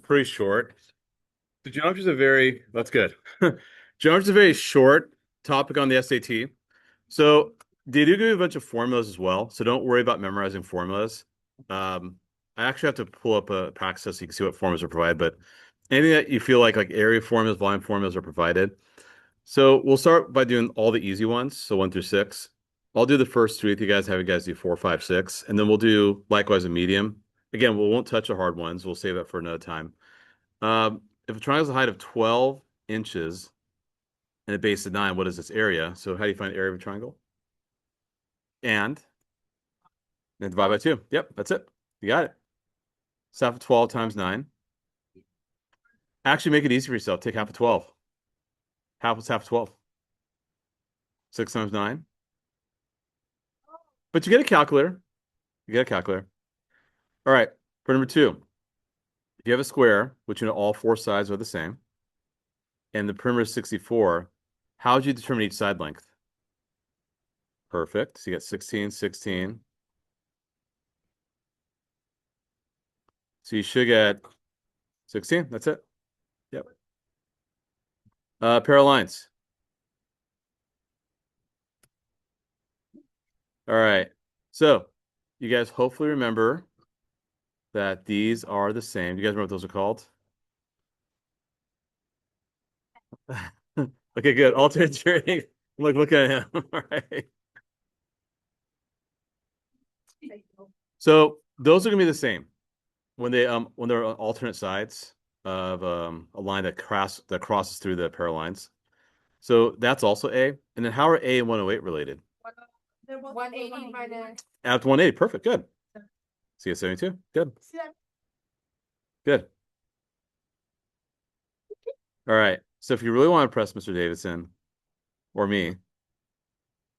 pretty short. The geometry is a very, that's good. Geometry is a very short topic on the SAT. So they do give you a bunch of formulas as well. So don't worry about memorizing formulas. Um, I actually have to pull up a practice test so you can see what formulas are provided, but anything that you feel like area formulas, volume formulas are provided. So we'll start by doing all the easy ones. So 1 through 6. I'll do the first three if you guys have you guys do 4, 5, 6, and then we'll do likewise a medium. Again, we won't touch the hard ones. We'll save that for another time. If a triangle has a height of 12 inches and a base of 9, what is its area? So how do you find the area of a triangle? And then divide by 2. Yep, that's it. You got it. So half of 12 times 9. Actually, make it easy for yourself. Take half of 12. Half was half of 12. 6 times 9. But you get a calculator. You get a calculator. All right. For number 2, if you have a square, which you know all 4 sides are the same, and the perimeter is 64, how would you determine each side length? Perfect. So you get 16, 16. So you should get 16. That's it. Yep. Pair of lines. All right. So you guys hopefully remember that these are the same. You guys remember what those are called? Okay, good. Alternate turning. Look at him. All right. So those are gonna be the same when they're on alternate sides of a line that crosses through the pair of lines. So that's also A. And then how are A and 108 related? 180 minus. Add to 180. Perfect. Good. CS 72. Good. Good. All right. So if you really want to impress Mr. Davidson or me,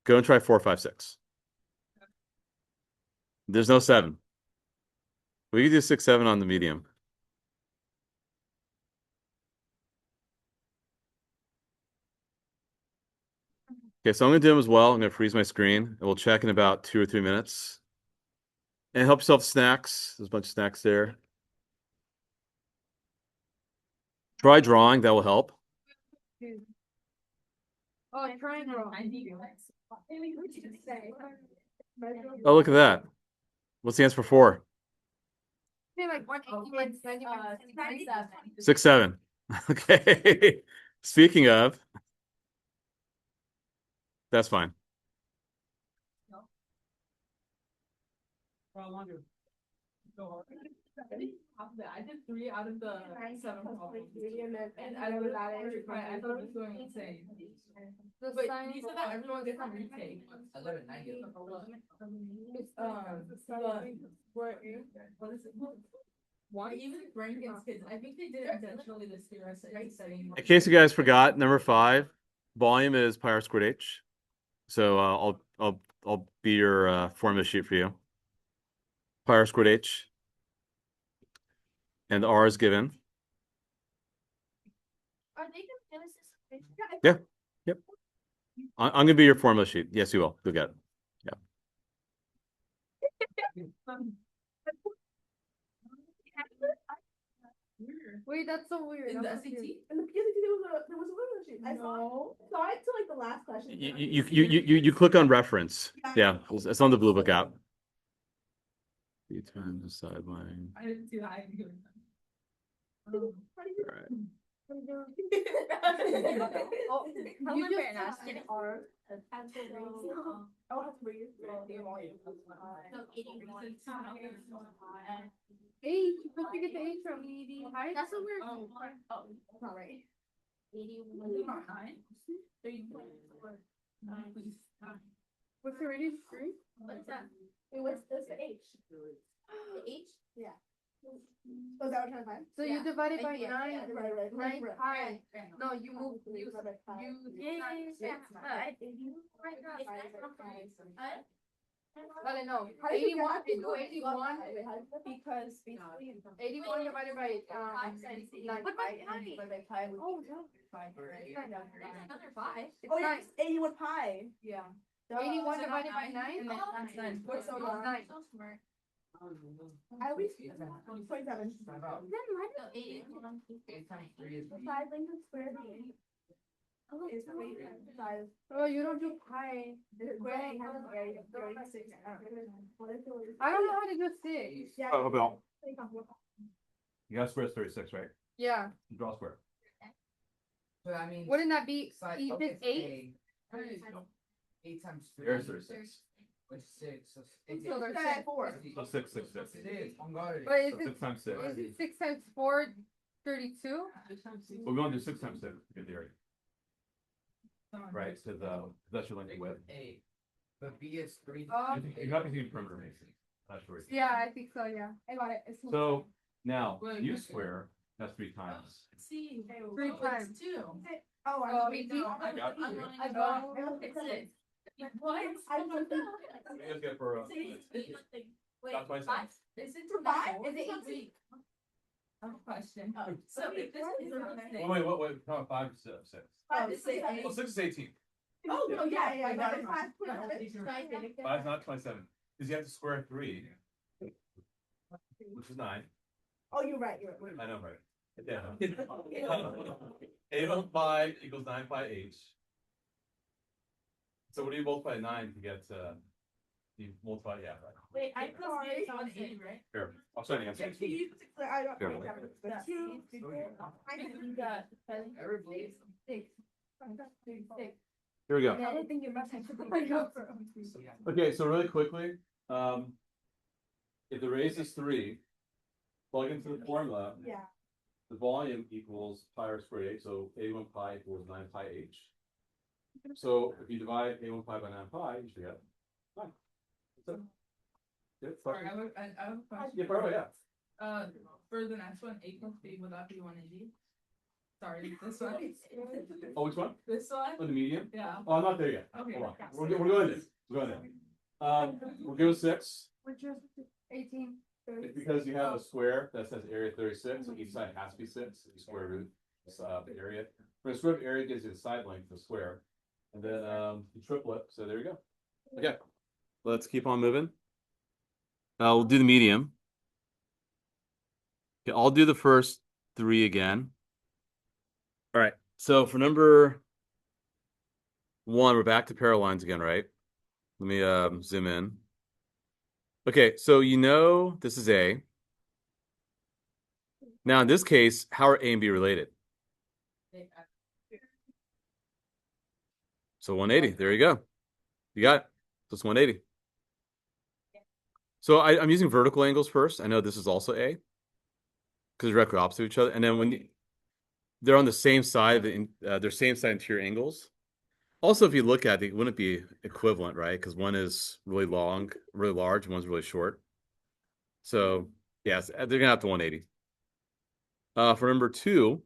go and try 4, 5, 6. There's no 7. We can do 6, 7 on the medium. Okay, so I'm gonna do them as well. I'm gonna freeze my screen and we'll check in about 2 or 3 minutes. And help yourself to snacks. There's a bunch of snacks there. Try drawing, that will help. Oh, triangle. Oh, look at that. What's the answer for 4? Like 180 minus 6, 7. Okay. Speaking of, that's fine. I did 3 out of the 7 problems. And I thought it was going insane. But you said that everyone gets on retake. Why even brain gets kids? I think they did it intentionally this year. In case you guys forgot, number 5, volume is pi r squared h. So I'll be your formula sheet for you. Pi r squared h. And the R is given. Are they Genesis? Yeah. Yep. I'm gonna be your formula sheet. Yes, you will. You'll get it. Yeah. Wait, that's so weird. In the SAT? In the PSAT, there was a little sheet. I saw it till like the last question. You click on reference. Yeah, it's on the Blue Book app. 3 times the sideline. I didn't see that. I didn't hear that. All right. Oh, You just just asking R. Hey, don't forget the H from That's what we're. Oh, that's not right. 81. What's the radius? 3? What's that? It was the H. The H? Yeah. Was that what you're trying to find? So you divide it by Yeah, 9. yeah, right. 9 pi. No, you move. You. No. 81. You do 81 because 81 divided by 9 pi and divided by pi would be 5. Another 5. Oh, yeah, it's 81 pi. Yeah. 81 divided by 9. And then that's 9. What's so long? So smart. I always 27. Then why Side length of square root is the weight of the size. Oh, you don't do pi. The square root has an area of 36. I don't know how to do 6. Yeah. Oh, Bill. You got square is 36, right? Yeah. Draw a square. But I mean. Wouldn't that be side- even okay, 8? 8 times 3. There's 36. Which 6. So So there's That's 6. 4. So 6, 6, 6. 6. On God. But is So it 6 times 6. is it 6 times 4? 32? We're going to do 6 times 6 to get the area. Right, because that's your length of width. 8. But B is 3. Oh. You have to do perimeter mason. That's where. Yeah, I think so. Yeah. I got it. It's So now Wait, u okay. square, that's 3 times. See. 3 times. 2. Oh, Oh, I'm wait, No, I got you. I got it. What? I don't think. You guys get for That's why I said- Is it For five? Is it 18? I have a question. So if this is wait, no, 5 to 6. Oh, it's say 8. Well, 6 is 18. Oh, Yeah. no, yeah, I got it. Five, No, put it. these are- 5 is not 27. Because you have to square 3, which is 9. Oh, you're right, you're right. I know, right? Yeah. 8 on 5 equals 9 pi h. So what do you multiply 9 to get, you multiply, yeah, right. Wait, I'm Plus sorry. eight on 8, right? Here, I'll show you the answer. I don't. Here. That's Two. I You got 6. Here we go. I don't think you're messing with the. Okay, so really quickly, if the raise is 3, plug into the formula, Yeah. the volume equals pi r squared h, so a1 pi equals 9 pi h. So if you divide a1 pi by 9 pi, you should get 9. That's it. Good, Sorry, question? I have a question. Yeah, probably, yeah. For the next one, 8 plus B, would that be 180? Sorry, this one. Oh, which one? This one? Oh, the medium? Yeah. Oh, I'm not there yet. Okay. Hold on. We're going there. We're going there. We'll go 6. Which is 18. It's because you have a square that says area 36, so each side has to be 6, you square root the area. For the square root of area gives you the side length of the square. And then you triplet, so there you go. Okay, let's keep on moving. We'll do the medium. Okay, I'll do the first 3 again. All right, so for number 1, we're back to parallel lines again, right? Let me zoom in. Okay, so you know this is A. Now in this case, how are A and B related? So 180, there you go. You got it. So it's 180. So I'm using vertical angles first. I know this is also A because they're directly opposite of each other. And then when they're on the same side, they're same side interior angles. Also, if you look at it, it wouldn't be equivalent, right? Because one is really long, really large, and one's really short. So yes, they're gonna have to 180. For number 2,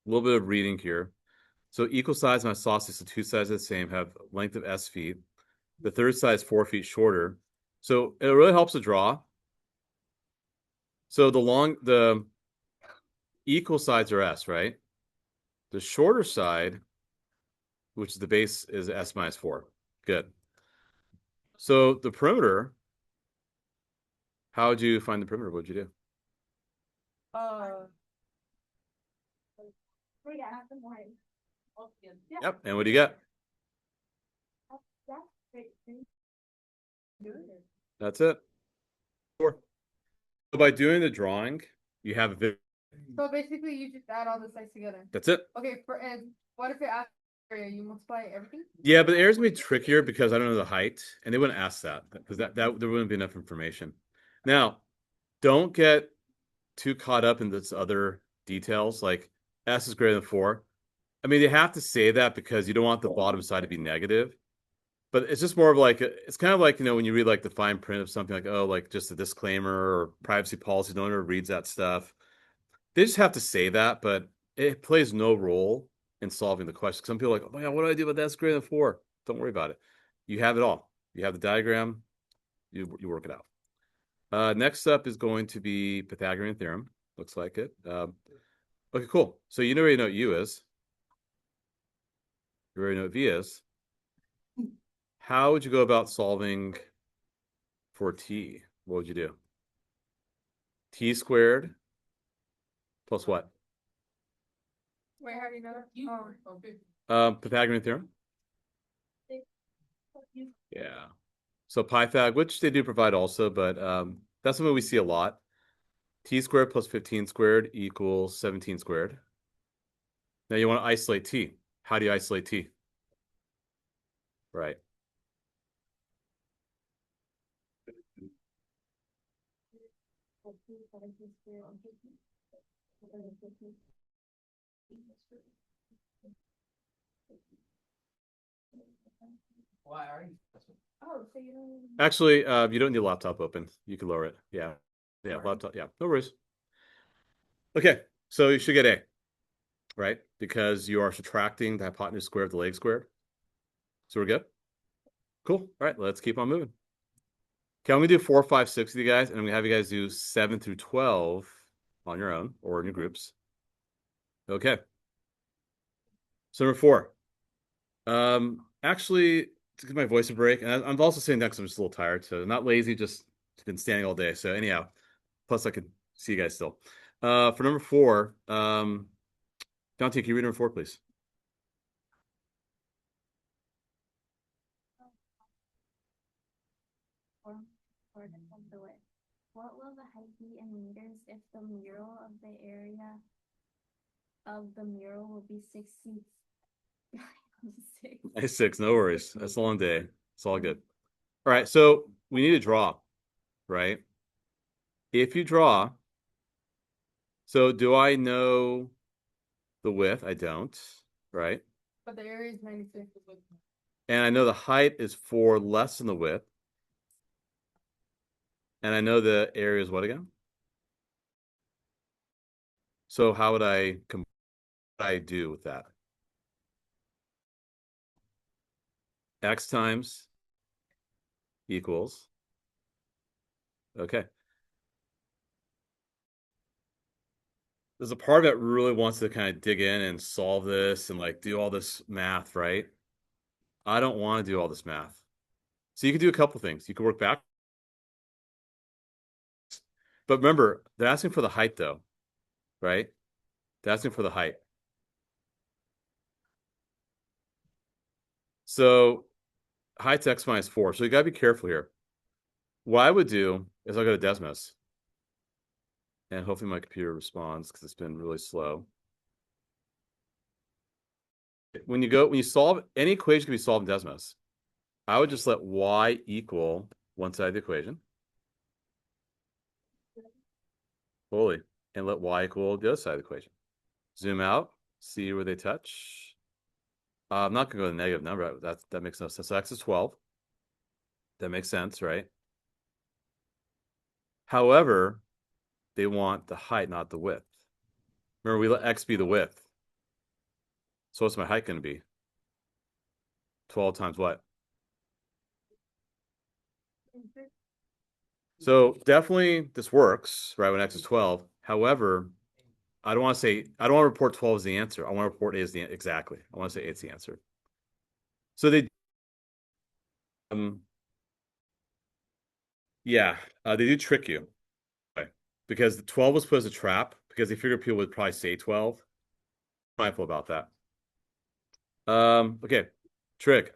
a little bit of reading here. So equal size and isosceles, the 2 sides are the same, have length of s feet. The third side is 4 feet shorter. So it really helps to draw. So the equal sides are s, right? The shorter side, which is the base, is s minus 4. Good. So the perimeter, how would you find the perimeter? What'd you do? Yeah. Yep. And what do you get? That's it. 4. So by doing the drawing, you have a So basically, you just add all the sides together. that's it. Okay, and what if it asks area? You multiply everything? Yeah, but the area's gonna be trickier because I don't know the height, and they wouldn't ask that because that there wouldn't be enough information. Now, don't get too caught up in this other details, like s is greater than 4. I mean, they have to say that because you don't want the bottom side to be negative. But it's just more of like it's kind of like, you know, when you read like the fine print of something like, oh, like just a disclaimer or privacy policy, no one ever reads that stuff. They just have to say that, but it plays no role in solving the question. Some people are like, oh my God, what do I do about that's greater than 4? Don't worry about it. You have it all. You have the diagram. You work it out. Next up is going to be Pythagorean theorem. Looks like it. Okay, cool. So you already know what U is. You already know what V is. How would you go about solving for T? What would you do? T squared Plus what? Wait, how do you know that? You, Oh. okay. Pythagorean theorem? Yeah. So Pythag, which they do provide also, but that's something we see a lot. T squared plus 15 squared equals 17 squared. Now you want to isolate T. How do you isolate T? Right. Why are you? Oh, so you don't. Actually, you don't need a laptop open. You can lower it. Yeah. Yeah, laptop. Yeah, no worries. Okay, so you should get A, right? Because you are subtracting the hypotenuse squared of the leg squared. So we're good? Cool. All right, let's keep on moving. Okay, I'm gonna do 4, 5, 6 with you guys, and I'm gonna have you guys do 7 through 12 on your own or in your groups. Okay. So number 4. Actually, to give my voice a break, and I'm also saying that because I'm just a little tired, so I'm not lazy, just been standing all day. So anyhow, plus I could see you guys still. For number 4, Dante, can you read number 4, please? What will the height be in meters if the mural of the area of the mural will be 60? 6, no worries. That's a long day. It's all good. All right, so we need to draw, right? If you draw, so do I know the width? I don't, right? But the area is 96. And I know the height is 4 less than the width. And I know the area is what again? So how would I do with that? X times equals. Okay. There's a part that really wants to kind of dig in and solve this and like do all this math, right? I don't want to do all this math. So you can do a couple things. You can work back. But remember, they're asking for the height though, right? They're asking for the height. So height's x minus 4. So you got to be careful here. What I would do is I'll go to Desmos. And hopefully my computer responds because it's been really slow. When you solve any equation can be solved in Desmos, I would just let y equal one side of the equation. Fully. And let y equal the other side of the equation. Zoom out, see where they touch. I'm not gonna go to the negative number. That makes no sense. So x is 12. That makes sense, right? However, they want the height, not the width. Remember, we let x be the width. So what's my height going to be? 12 times what? So definitely this works, right, when x is 12. However, I don't want to report 12 as the answer. I want to report A as the exactly. I want to say it's the answer. So they do trick you. Okay. Because the 12 was put as a trap because they figured people would probably say 12. Mindful about that. Okay, trick.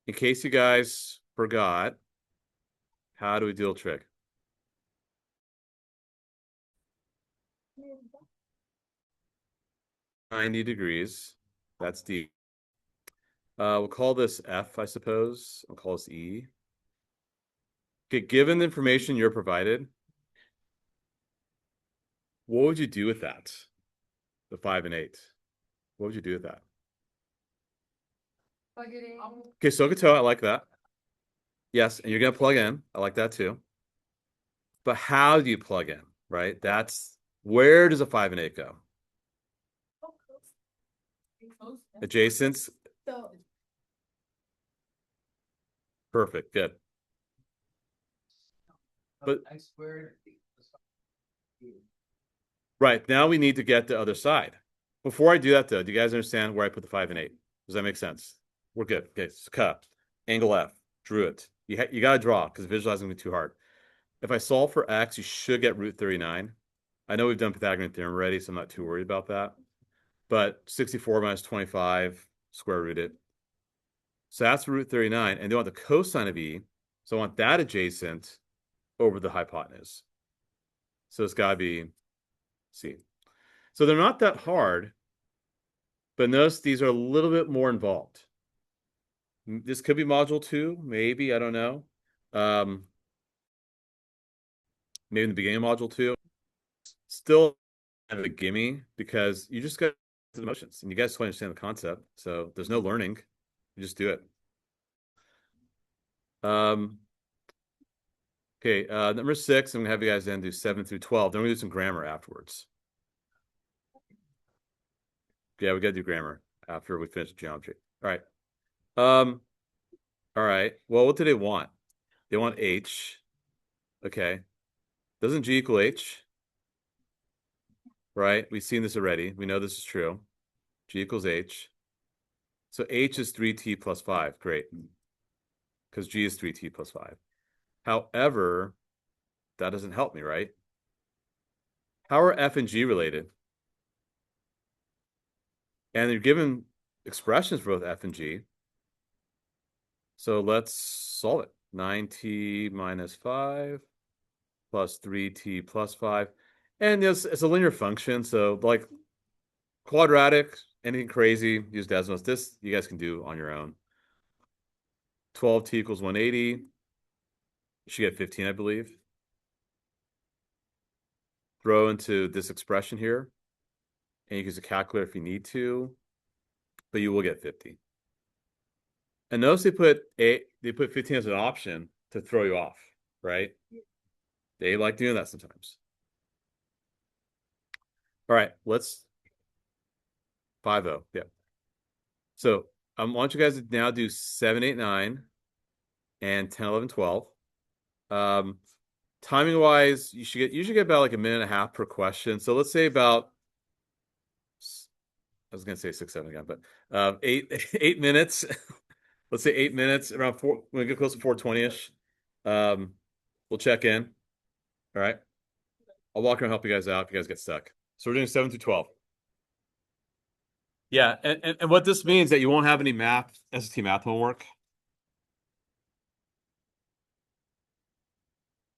In case you guys forgot, how do we deal trick? $90. That's D. We'll call this F, I suppose. I'll call this E. Okay, given the information you're provided, what would you do with that? The 5 and 8. What would you do with that? Plug it in. Okay, SOHCAHTOA, I like that. Yes, and you're gonna plug in. I like that too. But how do you plug in, right? That's where does a 5 and 8 go? Adjacents. So Perfect, good. But X squared. right, now we need to get the other side. Before I do that though, do you guys understand where I put the 5 and 8? Does that make sense? We're good. Okay, so cut. Angle F, drew it. You got to draw because visualizing will be too hard. If I solve for x, you should get root 39. I know we've done Pythagorean theorem already, so I'm not too worried about that. But 64 minus 25 square rooted. So that's root 39. And they want the cosine of E. So I want that adjacent over the hypotenuse. So it's got to be C. So they're not that hard. But notice these are a little bit more involved. This could be module 2, maybe, I don't know. Maybe in the beginning of module 2. Still kind of a gimme because you just got the emotions and you guys totally understand the concept. So there's no learning. You just do it. Okay, number 6, I'm gonna have you guys then do 7 through 12. Then we're gonna do some grammar afterwards. Yeah, we gotta do grammar after we finish geometry. All right. All right. Well, what do they want? They want H. Okay. Doesn't G equal H? Right? We've seen this already. We know this is true. G equals H. So H is 3t plus 5. Great. Because G is 3t plus 5. However, that doesn't help me, right? How are F and G related? And they're given expressions for both F and G. So let's solve it. 9t minus 5 plus 3t plus 5. And it's a linear function. So like quadratic, anything crazy, use Desmos. This you guys can do on your own. 12t equals 180. You should get 15, I believe. Throw into this expression here. And you can use a calculator if you need to. But you will get 50. And notice they put 15 as an option to throw you off, right? They like doing that sometimes. All right, let's 5-0. Yeah. So I want you guys to now do 7, 8, 9, and 10, 11, 12. Timing wise, you should get about like a minute and a half per question. So let's say about, I was gonna say 6, 7 again, but 8 minutes. Let's say 8 minutes, around 4 when we get close to 4:20ish. We'll check in. All right. I'll walk around and help you guys out if you guys get stuck. So we're doing 7 through 12. Yeah, and what this means that you won't have any SAT math homework.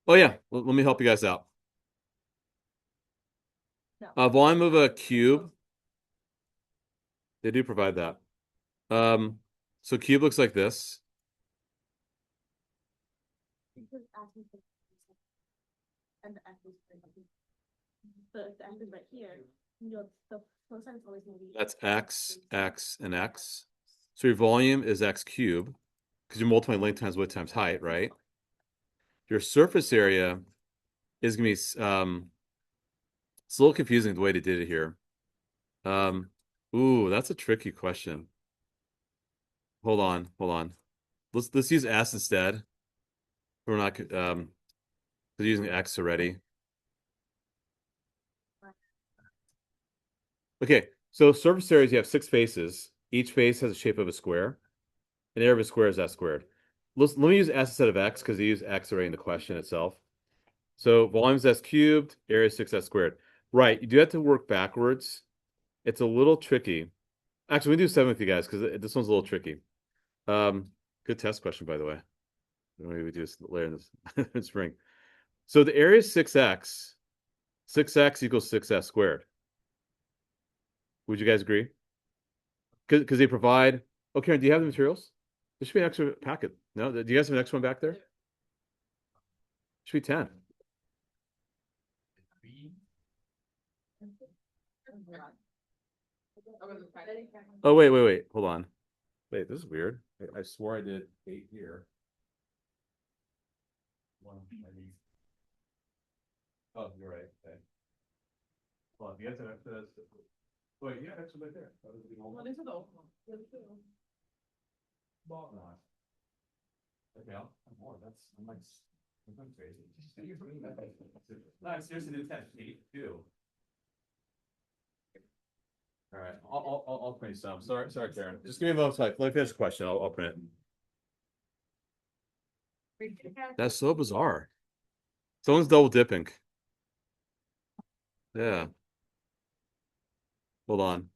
Oh yeah, let me help you guys out. No. Volume of a cube. They do provide that. So cube looks like this. And the F is but if the F is right here, the cosine is always going to be. That's x, x, and x. So your volume is x cubed because you're multiplying length times width times height, right? Your surface area is going to be it's a little confusing the way they did it here. Ooh, that's a tricky question. Hold on. Let's use s instead. We're not they're using x already. Okay, so surface areas, you have 6 faces. Each face has the shape of a square. An area of a square is s squared. Let me use s instead of x because they use x already in the question itself. So volume is s cubed, area is 6s squared. Right, you do have to work backwards. It's a little tricky. Actually, we do 7 with you guys because this one's a little tricky. Good test question, by the way. Maybe we do this later in this spring. So the area is 6x. 6x equals 6s squared. Would you guys agree? Because they provide. Oh, Karen, do you have the materials? There should be an extra packet. No, do you guys have an extra one back there? Should be 10. Oh, wait. Hold on. Wait, this is weird. I swore I did 8 here. Oh, you're right. Okay. Well, you guys have extra. Wait, you got extra right there. Well, these are the old ones. These are the old ones. Okay, I'm more. I'm like, I'm crazy. No, I seriously did 10 feet too. All right, I'll print some. Sorry, Karen. Just give me a moment. Let me finish the question. I'll print it. That's so bizarre. Someone's double dipping. Yeah. Hold on.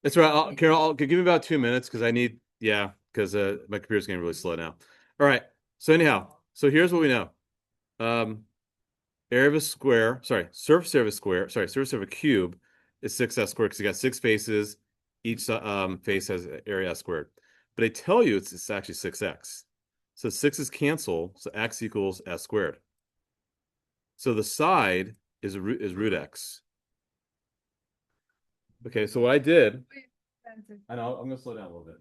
It's right. Carol, give me about 2 minutes because I need, yeah, because my computer's getting really slow now. All right. So anyhow, so here's what we know. Area of a square, sorry, surface area of a square, sorry, surface area of a cube is 6s squared because you got 6 faces. Each face has area s squared. But I tell you it's actually 6x. So 6's cancel, so x equals s squared. So the side is root x. Okay, so what I did, I know I'm gonna slow down a little bit.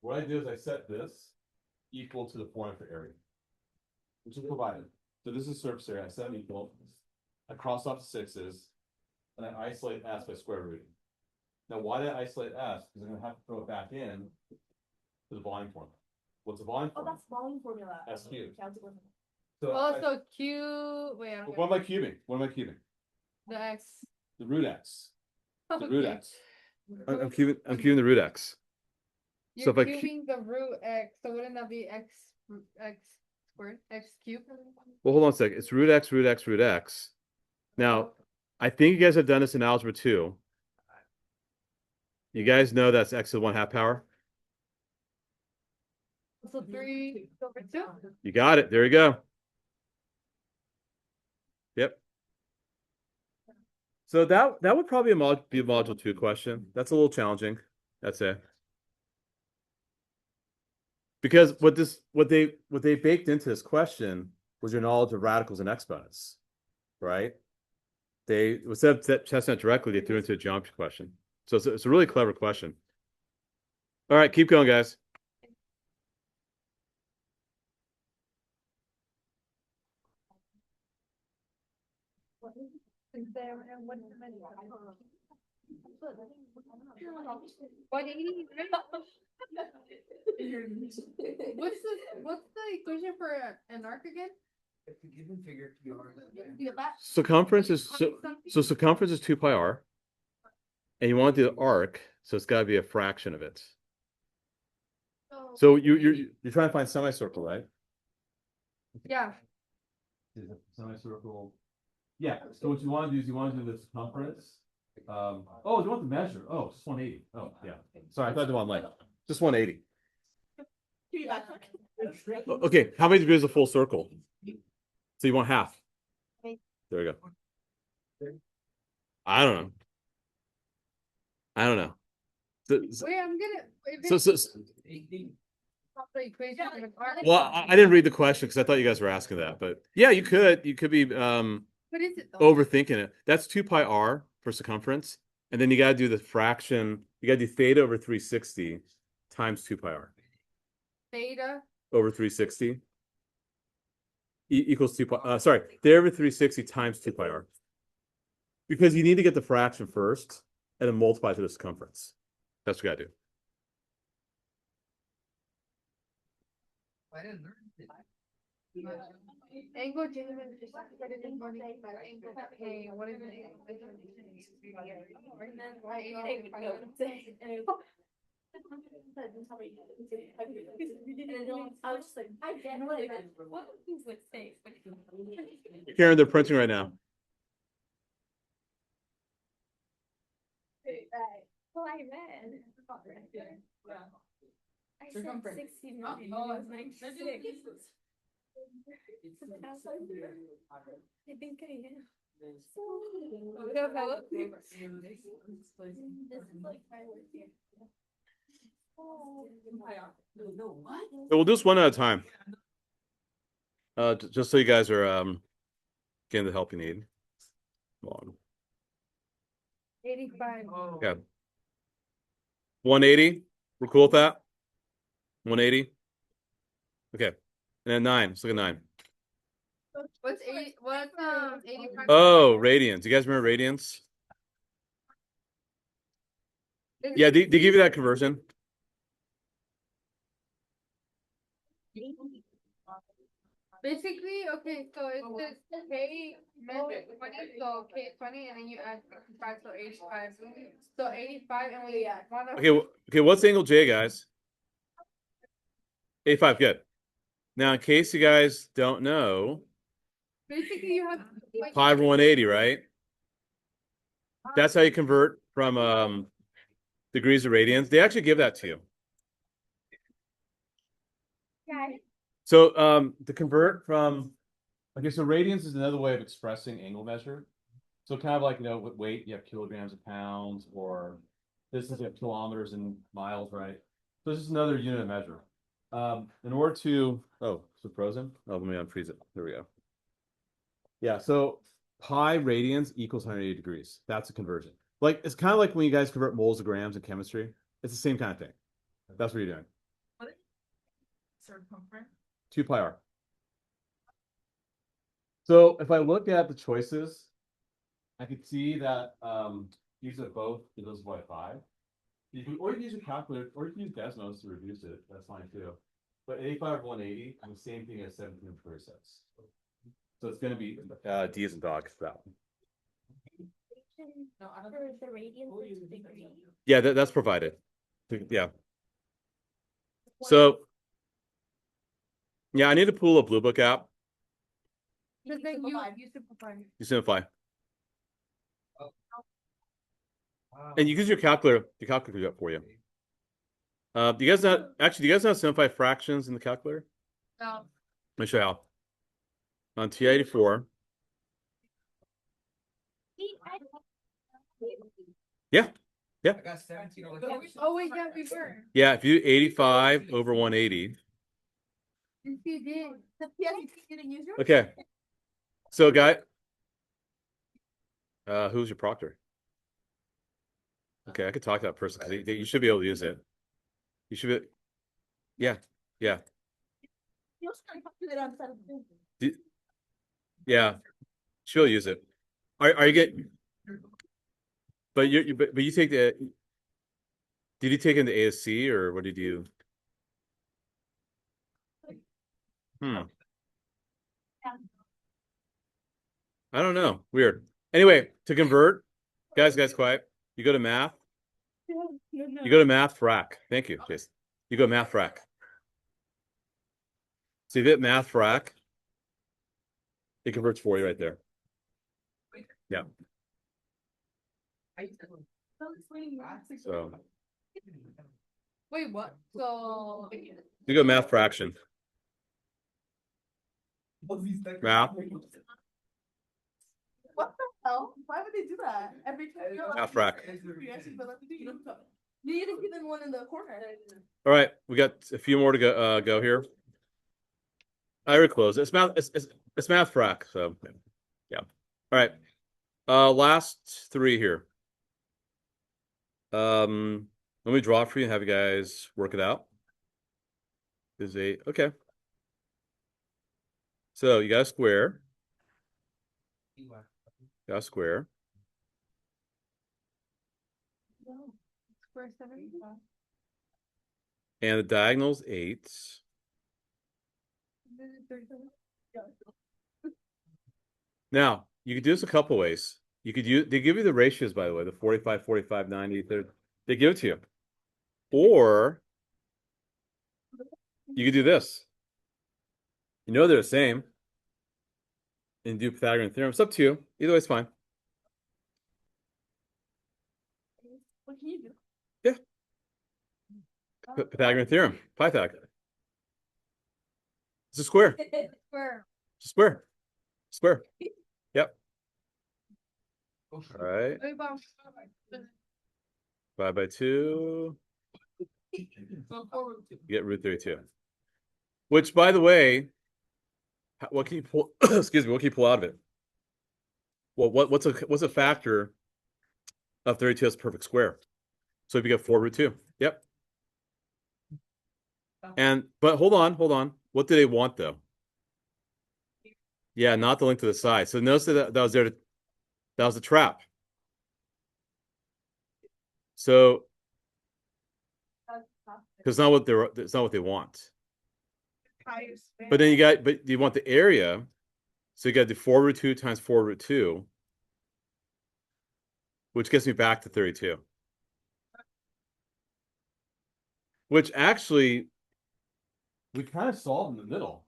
What I do is I set this equal to the formula for area, which is provided. So this is surface area. I set it equal. I cross off the 6's, and I isolate s by square root. Now, why did I isolate s? Because I'm gonna have to throw it back in to the volume formula. What's the volume Oh, formula? that's volume formula. S cubed. Calculus. So Oh, so Q. Wait, I'm what am I cubing? What am I cubing? the X. The root x. The root Okay. x. I'm cubing the root x. You're So if I cubing the root X, so wouldn't that be X squared, X cubed? Well, hold on a second. It's root x, root x, root x. Now, I think you guys have done this in algebra 2. You guys know that's x to the 1/2 power. So 3 over 2? You got it. There you go. Yep. So that would probably be a module 2 question. That's a little challenging. That's it. Because what they baked into this question was your knowledge of radicals and exponents, right? Instead of testing it directly, they threw it into a geometry question. So it's a really clever question. All right, keep going, guys. What 80? What's the equation for an arc again? If the given figure to be You get that? Circumference is so circumference is 2 pi r, and you want to do the arc, so it's got to be a fraction of it. So you're trying to find semicircle, right? Yeah. Is a semicircle. Yeah. So what you want to do is you want to do the circumference. Oh, you want the measure? Oh, just 180. Oh, yeah. Sorry, I thought the one length. Just 180. Okay, how many degrees is a full circle? So you want half. There we go. I don't know. Wait, I'm gonna. The equation of an arc. Well, I didn't read the question because I thought you guys were asking that, but yeah, you could be What is it though? overthinking it. That's 2 pi r for circumference, and then you got to do the fraction. You got to do theta over 360 times 2 pi r Theta. over 360 equals 2 pi. Sorry, theta over 360 times 2 pi r, because you need to get the fraction first and then multiply to the circumference. That's what you got to do. I didn't learn it. Angle genuine is angle K. What is it? And then why 85? I was just like, I generally. What things would say? Karen, they're printing right now. Well, I read. Yeah. I said Circumference. 60 million. Oh, It was like that's 6. I think I am. This is like my word here. No, what? So we'll do this one at a time. Just so you guys are getting the help you need. Hold on. 85. Yeah. 180. We're cool with that. 180. Okay. And then 9. Let's look at 9. What's 80? What's 85? Oh, radians. You guys remember radians? Yeah, they give you that conversion. Basically, okay, so it's just K metric 20, so K 20, and then you add 5, so 85. So 85, and we want to. Okay, what's angle J, guys? 85, good. Now, in case you guys don't know, Basically, you have. pi over 180, right? That's how you convert from degrees of radians. They actually give that to you. So to convert from, okay, so radians is another way of expressing angle measure. So kind of like, you know, with weight, you have kilograms of pounds, or distance, you have kilometers and miles, right? So this is another unit of measure. In order to, oh, is it frozen? Oh, let me unfreeze it. There we go. Yeah, so pi radians equals 180 degrees. That's a conversion. Like, it's kind of like when you guys convert moles to grams in chemistry. It's the same kind of thing. That's what you're doing. Circumference. 2 pi r. So if I look at the choices, I could see that these are both divisible by 5. Or you can use a calculator, or you can use Desmos to reduce it. That's fine too. But 85 over 180 is the same thing as 17 over 36. So it's going to be D as in dog for that one. No, I don't For the radians is degree. Yeah, that's provided. Yeah. So, yeah, I need to pull a Blue Book app. Because then you simplify. You simplify. And you use your calculator. The calculator do that for you. Do you guys not actually? Do you guys know how to simplify fractions in the calculator? No. Let me show you how. On TI-84. Yeah. I got 17 over Oh wait, yeah, we were. Yeah, if you do 85 over 180. Yes, you did. The PS didn't use yours? Okay. So, guy, who's your proctor? Okay, I could talk to that person because you should be able to use it. You should be. Yeah, yeah, He was trying to calculate on the side of the building. yeah. Should be able to use it. Are you getting? But you take the. Did you take in the ASC or what did you? I don't know. Weird. Anyway, to convert, guys, quiet. You go to math. You go to math frac. Thank you, Jason. You go math frac. So you hit math frac. It converts for you right there. Yeah. So Wait, what? So. you go math fraction. Math. What the hell? Why would they do that? Every time. Math frac. You need to give them one in the corner. All right, we got a few more to go here. I already closed. It's math. It's math frac. So yeah. All right. Last 3 here. Let me draw it for you and have you guys work it out. Is okay. So you got a square. Got a square. Square 75. And the diagonal's 8. Now, you could do this a couple ways. You could use, they give you the ratios, by the way, the 45, 45, 90, they give it to you. Or you could do this. You know they're the same. And do Pythagorean theorem. It's up to you. Either way is fine. What can you do? Yeah. Pythagorean theorem. Pythag. It's a square. Square. It's a square. Square. Yep. All right. 5 by 2. You get root 32. Which, by the way, what can you pull? Excuse me. What can you pull out of it? Well, what's a factor of 32 as a perfect square? So if you get 4 root 2. Yep. But hold on. What do they want though? Yeah, not the length to the side. So notice that was there. That was the trap. So it's not what they want. But then you want the area. So you got to do 4 root 2 times 4 root 2, which gets me back to 32. Which actually we kind of solve in the middle,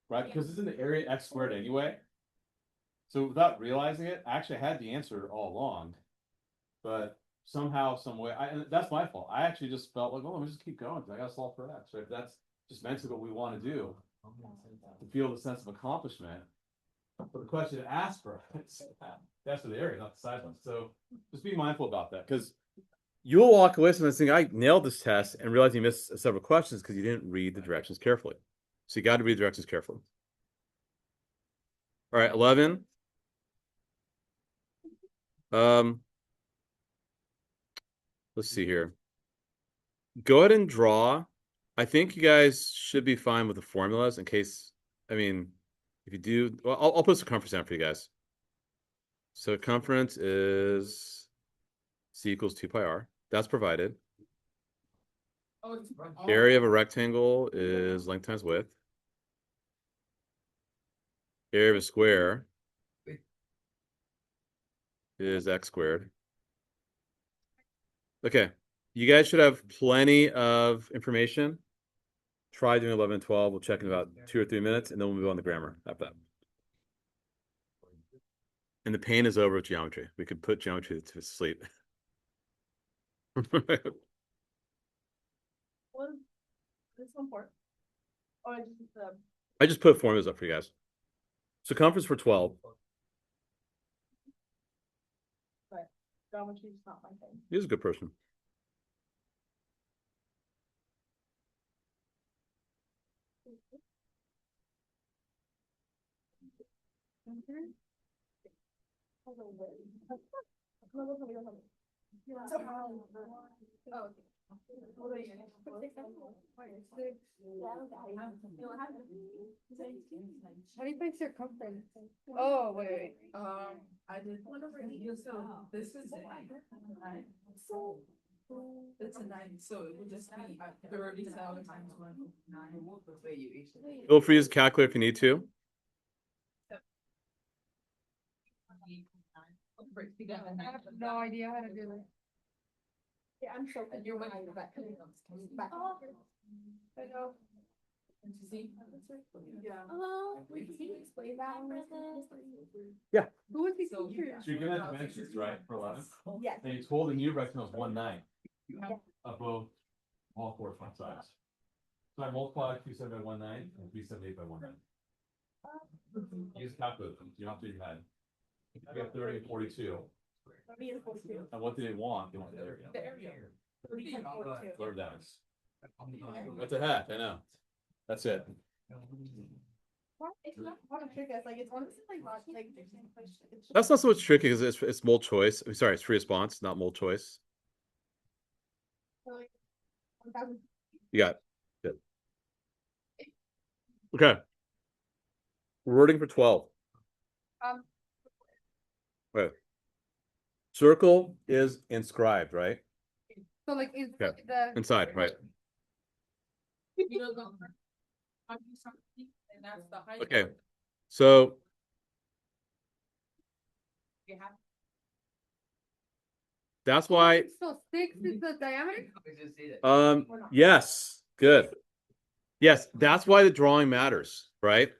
right? Because it's in the area x squared anyway. So without realizing it, I actually had the answer all along, but somehow, some way, and that's my fault. I actually just felt like, oh, let me just keep going because I got to solve for x. Right? That's just mentally what we want to do to feel the sense of accomplishment. But the question to ask for that's for the area, not the side ones. So just be mindful about that because you'll walk away from this thing. I nailed this test and realize you missed several questions because you didn't read the directions carefully. So you got to read the directions carefully. All right, 11. Let's see here. Go ahead and draw. I think you guys should be fine with the formulas in case, I mean, if you do, well, I'll put circumference down for you guys. So circumference is C equals 2 pi r. That's provided. Area of a rectangle is length times width. Area of a square is x squared. Okay, you guys should have plenty of information. Try doing 11 and 12. We'll check in about 2 or 3 minutes, and then we'll move on to grammar after that. And the pain is over with geometry. We could put geometry to sleep. What is this one for? Or just the I just put formulas up for you guys. Circumference for 12. geometry is not my thing. He's a good person. How do you find circumference? Oh, wait. I did. So this is a nine. It's a 9, so it would just be 37 times 1. Feel free to use a calculator if you need to. I have no idea how to do this. Yeah, I'm so. And you're winning back. Back. I know. Yeah. Can you explain that one? Who was the So- teacher? So you're gonna have dimensions, right, for 11? Yes. And you told the new rectangle is 1/9 above all 4 front sides. So I multiply 270 by 1/9 and 378 by 1/9. Use a calculator. You don't have to do your head. You have 30 and 42. And what do they want? They want the area. The area. Learn that. What the heck? I know. That's it. It's not a trick, it's like, it's honestly like, not like, the same question. It's That's not so much tricky because it's multiple choice. I'm sorry, it's free response, not multiple choice. like 1,000. You got it. Okay. Wording for 12. Wait. Circle is inscribed, right? So like is Yeah. the Inside, right? You know, and that's the height. Okay. So You have that's why, so 6 is the diameter? yes, good. Yes, that's why the drawing matters, right?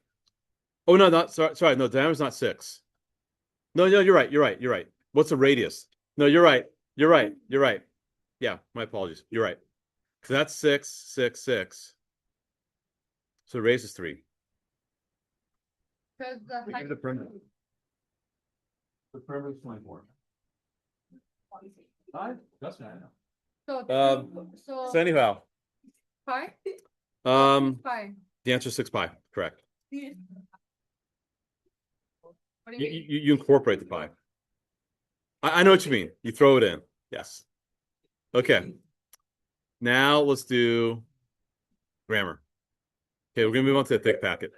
Oh, no, not sorry, no, diameter's not 6. No, you're right. What's the radius? No, you're right. Yeah, my apologies. You're right. So that's 6, 6, 6. So the radius is 3. Because the height. The perimeter. The perimeter is 24. That's not enough. So so So anyhow, pi? Pi. the answer is 6 pi, correct. What do you mean? You incorporate the pi. I know what you mean. You throw it in. Yes. Okay. Now let's do grammar. Okay, we're gonna move on to the thick packet.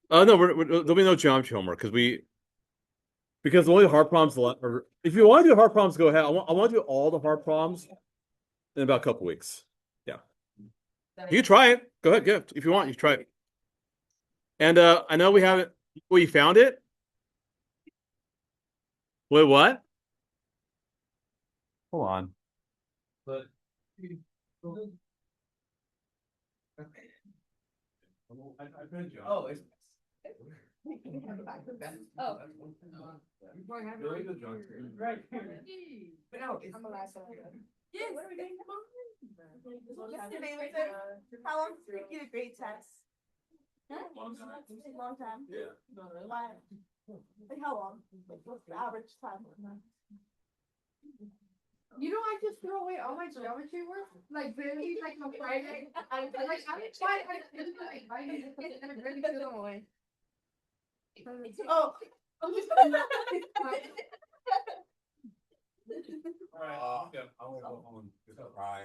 No, there'll be no geometry homework because only the hard problems. Or if you want to do hard problems, go ahead. I want to do all the hard problems in about a couple weeks. Yeah, you can try it. Go ahead, good. If you want, you try it. And I know we haven't. Well, you found it. Wait, what? Hold on. But Oh, it's. Oh. Really good job. Right. But no, it's. I'm the last one. Yes. What are we doing? Yesterday was it? How long did it take you to grade test? Long time. A long time. Yeah. Why? Like how long? Like what's the average time? You know, I just throw away all my geometry work, like really, like on Friday. I like, I didn't try it, I just like, I really threw them away. Oh. Alright, yeah, I wanna go home and cry.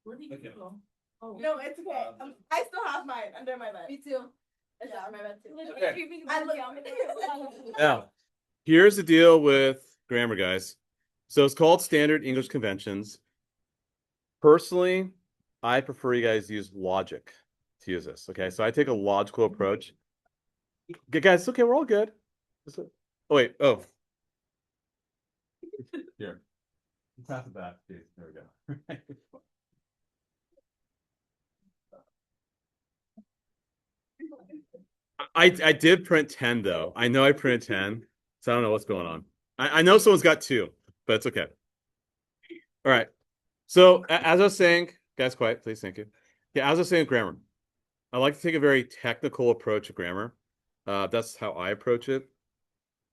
Where did you go? Oh. No, it's okay. I still have mine under my bed. Me too. It's under my bed too. Okay. I look. Now, here's the deal with grammar, guys. So it's called Standard English Conventions. Personally, I prefer you guys use logic to use this. Okay, so I take a logical approach. Okay, guys, it's okay, we're all good. Oh, wait, oh. Here. Pass it back. There we go. I did print 10 though. I know I printed 10, so I don't know what's going on. I know someone's got 2, but it's okay. All right. So as I was saying, guys, quiet, please, thank you. Yeah, as I was saying, grammar. I like to take a very technical approach to grammar. That's how I approach it.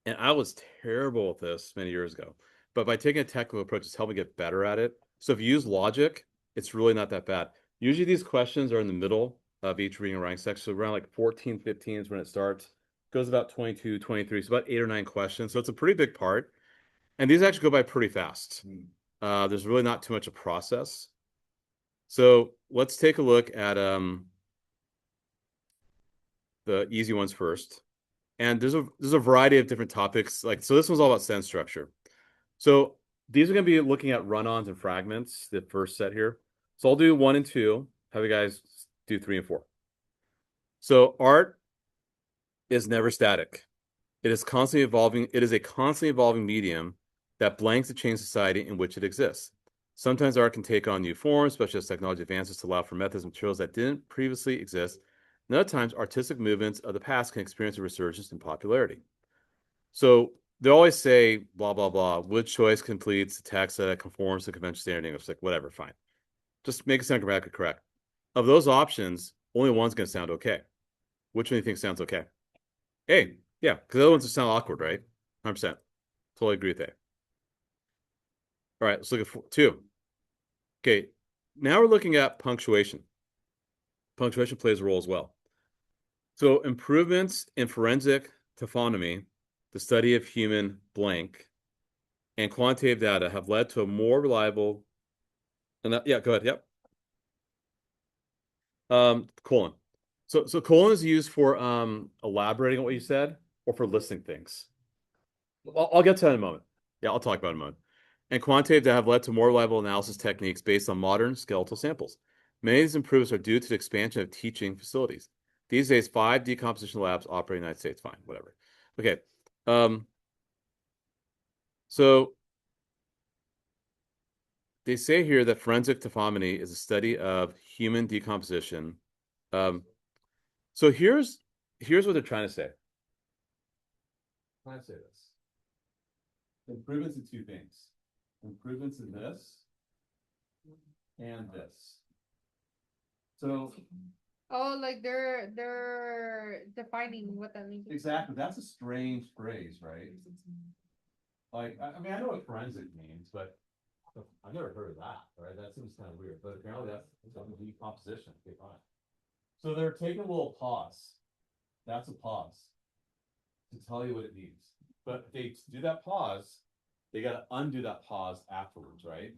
And I was terrible at this many years ago. But by taking a technical approach, it's helped me get better at it. So if you use logic, it's really not that bad. Usually these questions are in the middle of each reading and writing section. So around like 14, 15 is when it starts. Goes about 22, 23. So about 8 or 9 questions. So it's a pretty big part. And these actually go by pretty fast. There's really not too much of process. So let's take a look at the easy ones first. And there's a variety of different topics. Like, so this one's all about sentence structure. So these are going to be looking at run-ons and fragments, the first set here. So I'll do 1 and 2. Have you guys do 3 and 4. So art is never static. It is constantly evolving. It is a constantly evolving medium that blanks the changing society in which it exists. Sometimes art can take on new forms, especially as technology advances to allow for methods and materials that didn't previously exist. And other times, artistic movements of the past can experience a resurgence in popularity. So they always say, blah, blah, blah, wood choice completes the text that conforms to conventional standard English. Like, whatever, fine. Just make it sound grammatically correct. Of those options, only one's going to sound okay. Which one do you think sounds okay? A. Yeah, because the other ones sound awkward, right? 100%. Totally agree with that. All right, let's look at 2. Okay, now we're looking at punctuation. Punctuation plays a role as well. So improvements in forensic taxonomy, the study of human blank, and quantitative data have led to a more reliable, and yeah, go ahead, yep. Colon. So colon is used for elaborating on what you said or for listing things. I'll get to that in a moment. Yeah, I'll talk about it in a moment. And quantitative data have led to more reliable analysis techniques based on modern skeletal samples. Many of these improvements are due to the expansion of teaching facilities. These days, 5 decomposition labs operate in the United States. Fine, whatever. Okay. So they say here that forensic taxonomy is a study of human decomposition. So here's what they're trying to say. Trying to say this. Improvements in 2 things. Improvements in this and this. So Oh, like they're defining what that means. exactly, that's a strange phrase, right? Like, I mean, I know what forensic means, but I've never heard of that, right? That seems kind of weird, but apparently that's something decomposition. Okay, fine. So they're taking a little pause. That's a pause to tell you what it means. But they do that pause, they got to undo that pause afterwards, right?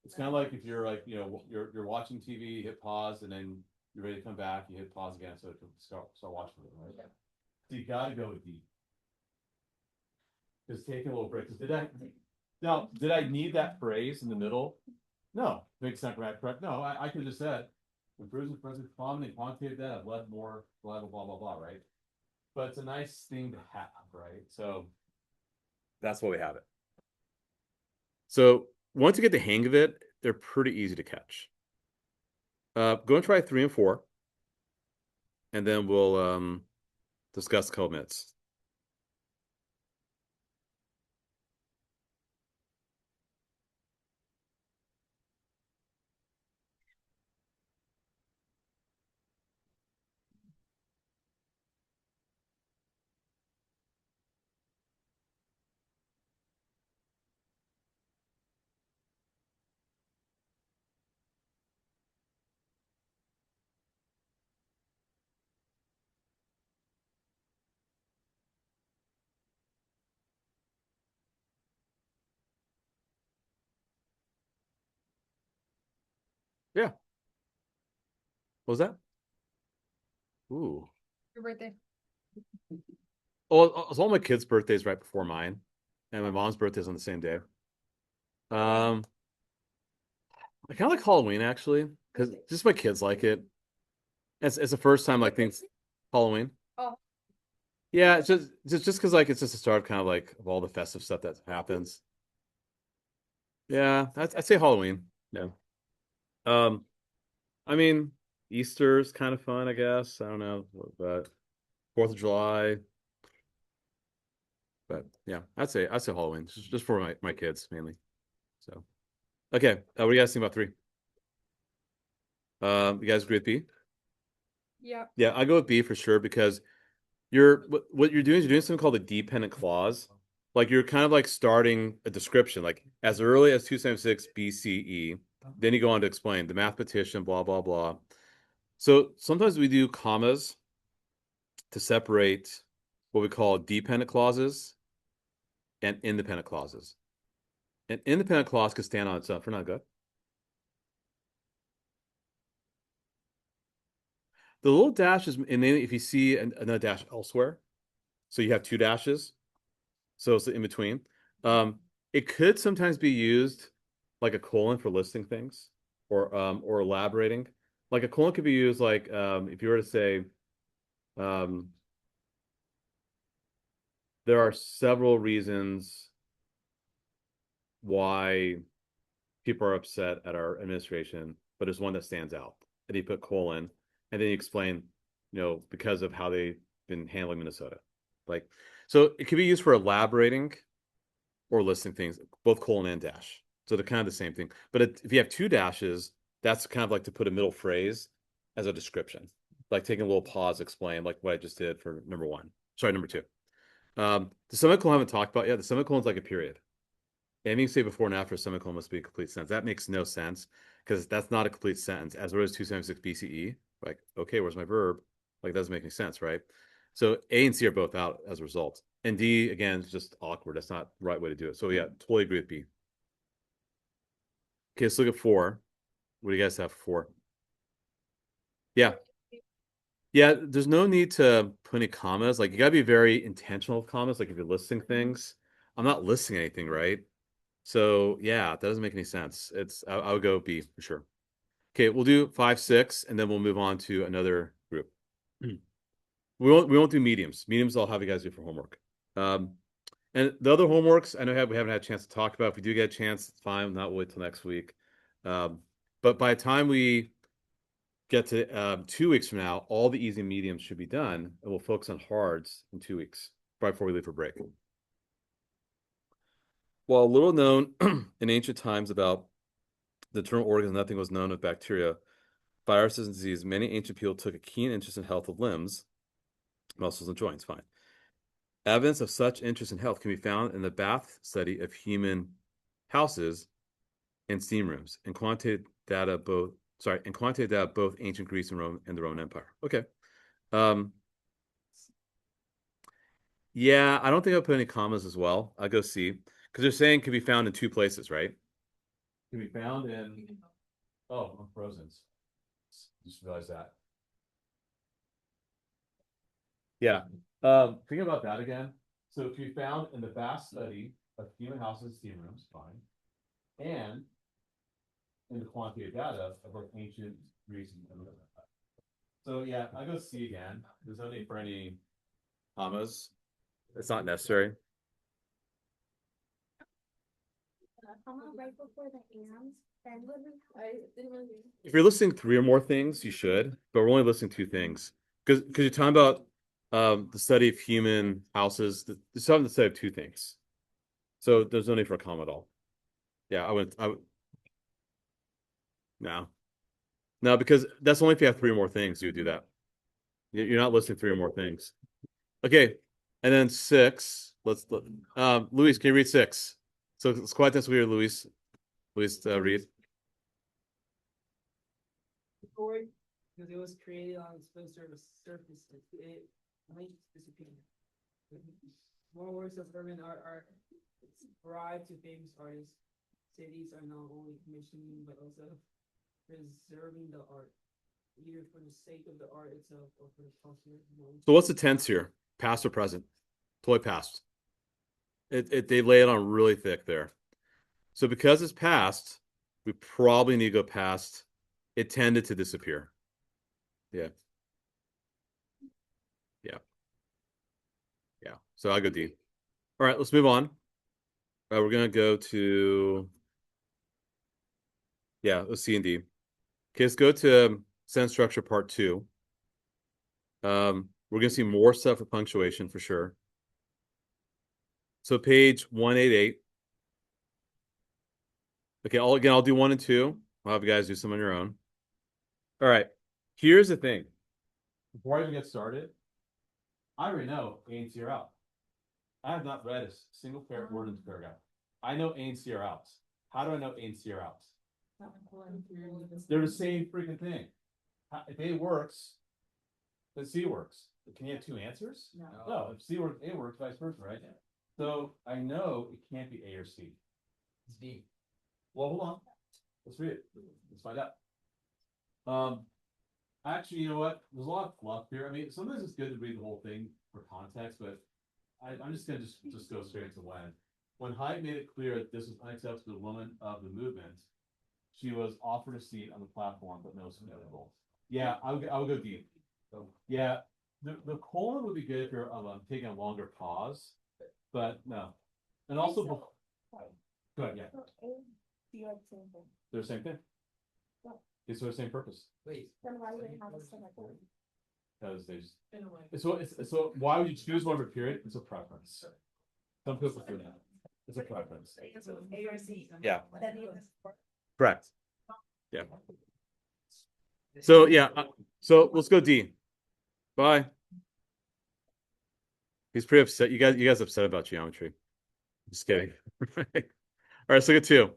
It's kind of like if you're like, you're watching TV, you hit pause, and then you're ready to come back, you hit pause again, so it can start watching it, right? So you got to go deep. Just taking a little break. Did I need that phrase in the middle? No, makes not correct. No, I could have just said improvements in forensic taxonomy and quantitative data have led more blah blah blah blah, right? But it's a nice thing to have, right? So that's why we have it. So once you get the hang of it, they're pretty easy to catch. Go and try 3 and 4, and then we'll discuss commits. Yeah. What was that? Ooh. Your birthday. Oh, all my kids' birthdays right before mine, and my mom's birthday's on the same day. Um, I kind of like Halloween actually, because just my kids like it. It's the first time like things Halloween. Oh. Yeah, it's just because like it's just the start kind of like of all the festive stuff that happens. Yeah, I'd say Halloween. Yeah. Um, I mean Easter's kind of fun, I guess. I don't know, but Fourth of July. But yeah, I'd say Halloween just for my kids mainly. So okay, what do you guys think about 3? You guys agree with B? Yeah. Yeah, I go with B for sure because what you're doing is you're doing something called a dependent clause. Like you're kind of like starting a description, like as early as 276 BCE. Then you go on to explain the mathematician, blah blah blah. So sometimes we do commas to separate what we call dependent clauses and independent clauses. An independent clause could stand on its own. For not good. The little dash is, and then if you see another dash elsewhere, so you have 2 dashes, so it's in between. It could sometimes be used like a colon for listing things or elaborating. Like a colon could be used like if you were to say um, there are several reasons why people are upset at our administration, but there's one that stands out. And you put colon, and then you explain, because of how they've been handling Minnesota. Like, so it could be used for elaborating or listing things, both colon and dash. So they're kind of the same thing. But if you have 2 dashes, that's kind of like to put a middle phrase as a description, like taking a little pause, explain like what I just did for number 1. Sorry, number 2. The semicolon I haven't talked about yet. The semicolon is like a period. Anything you say before and after a semicolon must be a complete sentence. That makes no sense because that's not a complete sentence. As early as 276 BCE, like, okay, where's my verb? Like, it doesn't make any sense, right? So A and C are both out as a result. And D, again, is just awkward. That's not the right way to do it. So yeah, totally agree with B. Okay, let's look at 4. What do you guys have for 4? Yeah. Yeah, there's no need to put any commas. Like, you gotta be very intentional with commas. Like, if you're listing things, I'm not listing anything, right? So yeah, that doesn't make any sense. I would go B for sure. Okay, we'll do 5, 6, and then we'll move on to another group. We won't do mediums. Mediums I'll have you guys do for homework. And the other homeworks I know we haven't had a chance to talk about. If we do get a chance, it's fine. Not wait till next week. But by the time we get to 2 weeks from now, all the easy mediums should be done, and we'll focus on hards in 2 weeks right before we leave for break. While little known in ancient times about the internal organs, nothing was known of bacteria, viruses, and disease, many ancient people took a keen interest in health of limbs, muscles, and joints. Fine. Evidence of such interest in health can be found in the bath study of human houses and steam rooms, and quantitative data both ancient Greece and Rome and the Roman Empire. Okay. Yeah, I don't think I'll put any commas as well. I'll go C because they're saying can be found in 2 places, right? Can be found in. Oh, I'm frozen. Just realized that. Yeah. Think about that again. So it can be found in the vast study of human houses and steam rooms, fine, and in the quantitative data of both ancient Greece and Roman Empire. So yeah, I go C again. There's no need for any commas. It's not necessary. Comma right before the and. Then what I didn't really. If you're listing three or more things, you should, but we're only listing two things. Because you're talking about the study of human houses. There's something to say of two things. So there's no need for a comma at all. Yeah, I would no. No, because that's only if you have three or more things, you would do that. You're not listing three or more things. Okay. And then six. Luis, can you read six? So it's quite this weird, Luis. Luis, read. Board, because it was created on its first surface, it might disappear. More works of urban art are derived to famous artists. Cities are not only commissioning but also preserving the art, either for the sake of the art itself or for the culture. So what's the tense here? Past or present? Totally past. They lay it on really thick there. So because it's past, we probably need to go past. It tended to disappear. Yeah. Yeah. Yeah. So I'll go D. All right, let's move on. We're gonna go to let's C and D. Okay, let's go to sentence structure part 2. We're gonna see more stuff with punctuation for sure. So page 188. Okay, I'll do 1 and 2. I'll have you guys do some on your own. All right. Here's the thing. Before I even get started, I already know A and C are out. I have not read a single word in this paragraph. I know A and C are out. How do I know A and C are out? They're the same freaking thing. If A works, then C works. Can you have two answers? No. If C works, A works, vice versa, right? So I know it can't be A or C. It's D. Well, hold on. Let's read it. Let's find out. Actually, you know what? There's a lot of fluff here. I mean, sometimes it's good to read the whole thing for context, but I'm just gonna just go straight into when. When Hyde made it clear that this was unacceptable to the woman of the movement, she was offered a seat on the platform, but no suitable. Yeah, I would go D. Yeah, the colon would be good if you're taking a longer pause, but no. And also, go ahead, yeah. They're the same thing. It's for the same purpose. Wait. Then why would they have a semicolon? Because they just, In a way. so why would you choose one per period? It's a preference. Some people prefer that. It's a preference. A or C. Yeah. Then you just- Correct. Yeah. So so let's go D. Bye. He's pretty upset. You guys upset about geometry. Just kidding. All right, let's look at 2.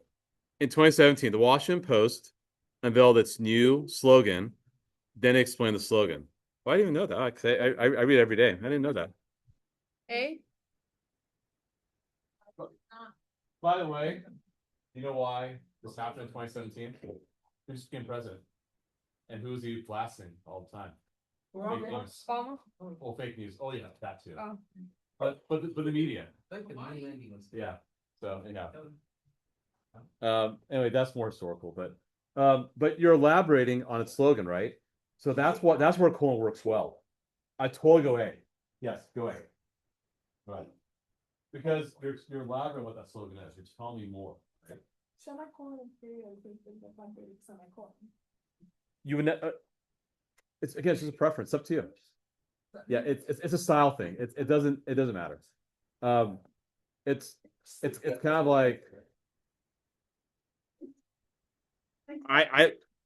In 2017, the Washington Post unveiled its new slogan. Then explain the slogan. Well, I didn't even know that. I read it every day. I didn't know that. A? By the way, you know why this happened in 2017? Who just became president? And who's he blasting all the time? Fake news. Obama? Oh, fake news. Oh yeah, that too. Oh. But the media. Like the moon landing was. Yeah. So yeah. Anyway, that's more historical, but you're elaborating on its slogan, right? So that's where colon works well. I totally go A. Yes, go A. Right. Because you're elaborating what that slogan is. You're telling me more. Right? Semicolon and period is the one big semicolon. You would. It's again, it's just a preference. It's up to you. Yeah, it's a style thing. It doesn't matter. It's kind of like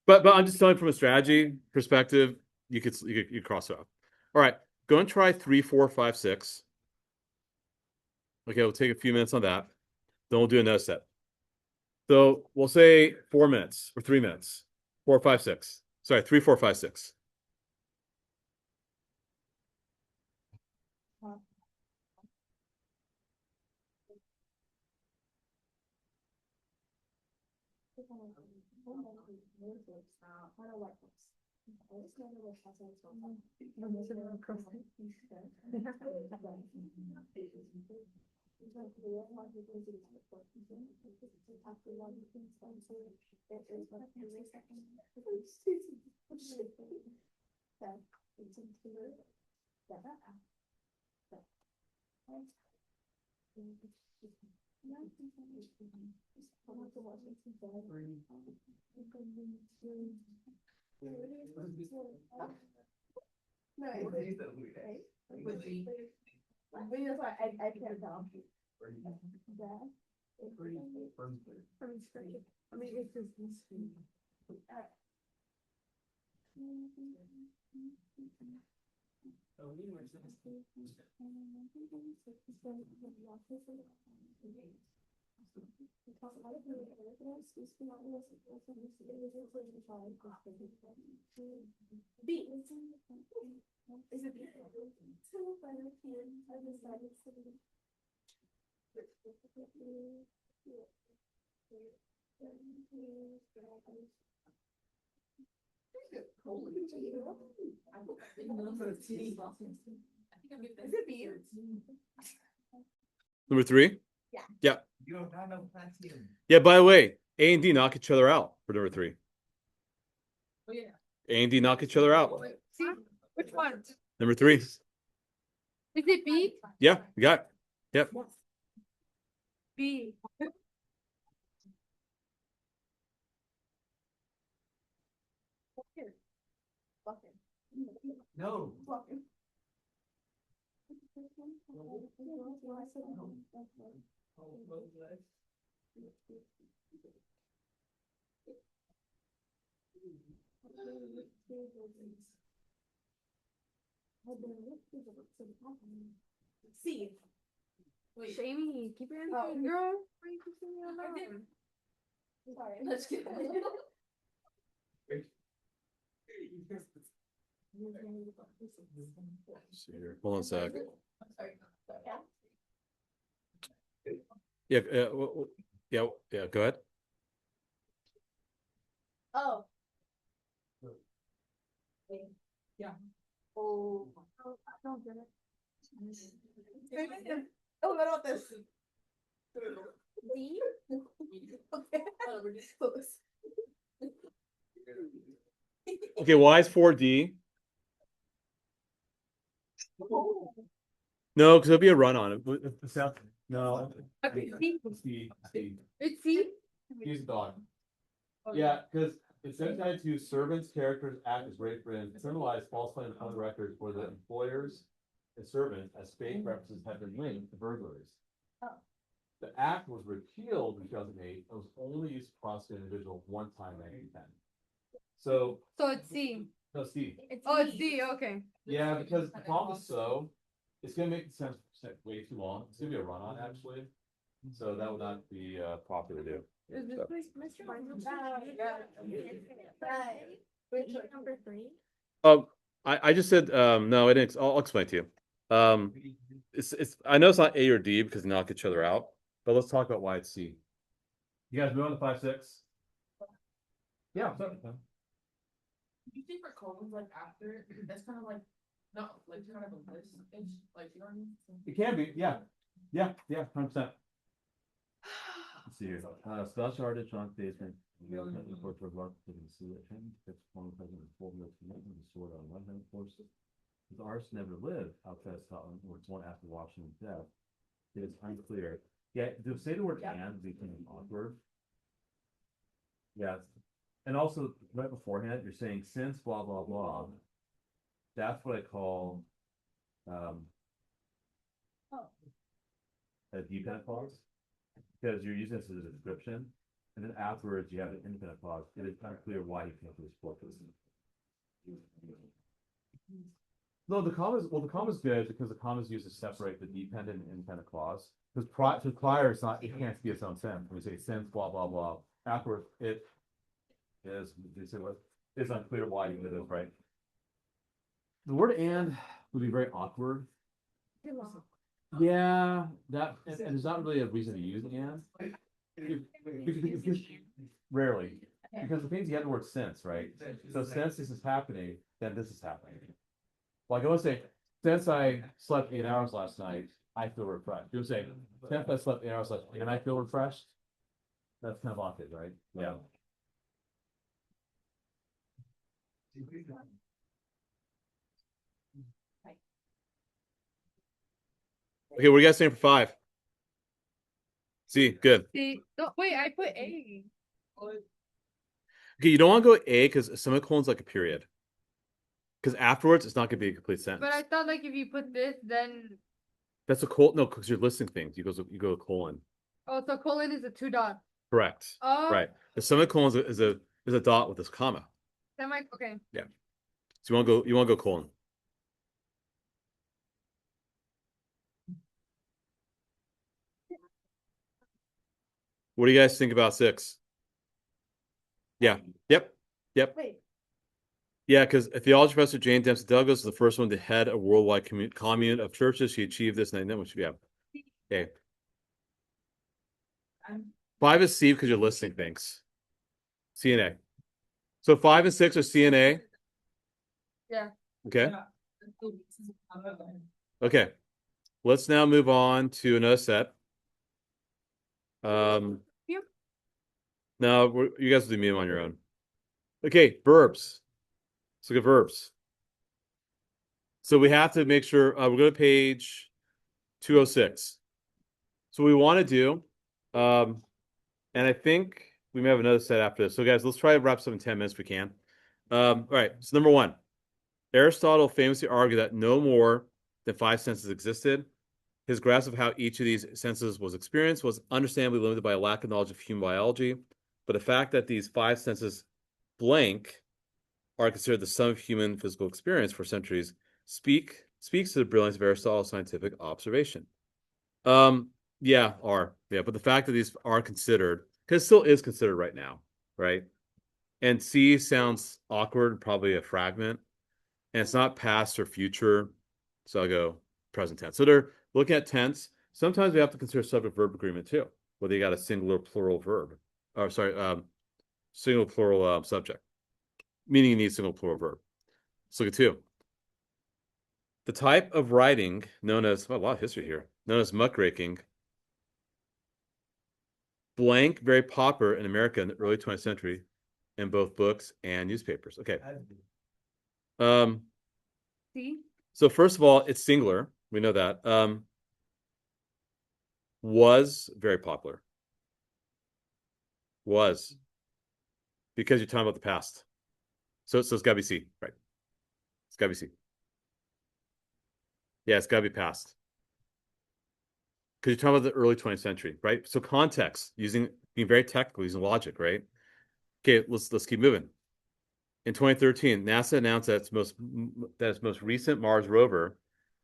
but I'm just telling from a strategy perspective, you could cross it off. All right, go and try 3, 4, 5, 6. Okay, we'll take a few minutes on that. Then we'll do another set. So we'll say 4 minutes or 3 minutes. 4, 5, 6. Sorry, 3, 4, 5, 6. No, What is that? With the- But that's why I can't tell. Yeah. I mean, it's just. Oh, we were saying- B. Is it B? I decided to. Is it B? Number three. You don't have no platinum. Yeah. By the way, A and D knock each other out for number three. Oh, yeah. A and D knock each other out. See, which one? Number three. Is it B? Yeah, you got it. Yep. B. No. Oh, what was that? C. Wait. Shamey, keep your Oh. answer, girl. Why you keep me I did. alone? Sorry, let's get. See here. Hold on a sec. Sorry. Yeah. Yeah. Yeah. Go ahead. Oh. Yeah. Oh. I don't get it. Oh, what about this? D? Okay. Close. Okay. Why is 4D? No, because there'll be a run on it. No. Okay, C. C. It's C? He's a dog. Oh, Yeah, because it's said to servants, characters act as rape and criminalize false claims on the record for the employers and servants as fake references have been linked to burglaries. Oh. The act was repealed in 2008. It was only used to prosecute an individual one time in 1910. So, So it's C. no, Steve. Oh, it's D, okay. Yeah, because the problem is it's gonna make the sense way too long. It's gonna be a run on actually. So that would not be proper to do. Is this So- Mr. Wait, Number 3. I just said no, I didn't. I'll explain to you. It's I know it's not A or D because they knock each other out, but let's talk about why it's C. You guys move on to 5-6. Yeah. Do you think for colons like after, that's kind of like, not like kind of a list, like, you know what I mean? It can be, yeah. Yeah, 100%. Let's see here. Spell sharded, John basement. The court of law, to see it, fixed former president, full of commitment, the sword on one hand, forces. His arse never lived outside of Scotland, or it's one after Washington's death. It is unclear. Yeah, to say the word and became awkward. Yes. And also, right beforehand, you're saying since blah, blah, blah. That's what I call, a dependent clause. Because you're using this as a description, and then afterwards you have an independent clause. It is unclear why you can't do this purpose. No, the comma is good because the comma is used to separate the dependent and independent clause. Because prior it's not, it can't be its own sense. When we say since blah blah blah, afterwards it is it's unclear why you did it, right? The word and would be very awkward. Yeah, and there's not really a reason to use and. Because rarely, because the things you have the word since, right? So since this is happening, then this is happening. Like I would say, since I slept 8 hours last night, I feel refreshed. You would say, since I slept 8 hours last night, and I feel refreshed. That's kind of awkward, right? Yeah. Okay, what are you guys saying for 5? C, good. See, no, wait, I put A. Okay, you don't want to go A because a semicolon's like a period. Because afterwards, it's not going to be a complete sentence. But I thought like if you put this, then That's a colon. No, because you're listing things. You go colon. oh, so colon is a 2 dot. Correct. Oh, Right. The semicolon is a dot with this comma. okay. So you want to go colon. What do you guys think about 6? Yeah. Yep. Yep. Wait, Yeah, because theology professor Jane Dempsey Douglas is the first one to head a worldwide commune of churches. She achieved this, and I know what should be. Okay. 5 is C because you're listing things. C and A. So 5 and 6 are C and A. Yeah. Okay. Yeah. Okay. Let's now move on to another set. Yep. Now you guys will do me on your own. Okay, verbs. Let's look at verbs. So we have to make sure we're going to page 206. So we want to do, and I think we may have another set after this. So guys, let's try to wrap this up in 10 minutes if we can. All right. So number 1, Aristotle famously argued that no more than 5 senses existed. His grasp of how each of these senses was experienced was understandably limited by a lack of knowledge of human biology. But the fact that these 5 senses blank are considered the sum of human physical experience for centuries speaks to the brilliance of Aristotle's scientific observation. Yeah, but the fact that these are considered, because it still is considered right now, right? And C sounds awkward, probably a fragment, and it's not past or future, so I'll go present tense. So they're looking at tense. Sometimes we have to consider subject-verb agreement too, whether you got a singular plural verb, or sorry, single plural subject, meaning you need single plural verb. Let's look at 2. The type of writing known as, a lot of history here, known as muckraking, blank, very popular in America in the early 20th century in both books and newspapers. Okay. See? So first of all, it's singular. We know that. Was very popular. Was. Because you're talking about the past. So it's got to be C, right? It's got to be C. Yeah, it's got to be past. Because you're talking about the early 20th century, right? So context, being very technical, using logic, right? Okay, let's keep moving. In 2013, NASA announced that its most recent Mars rover,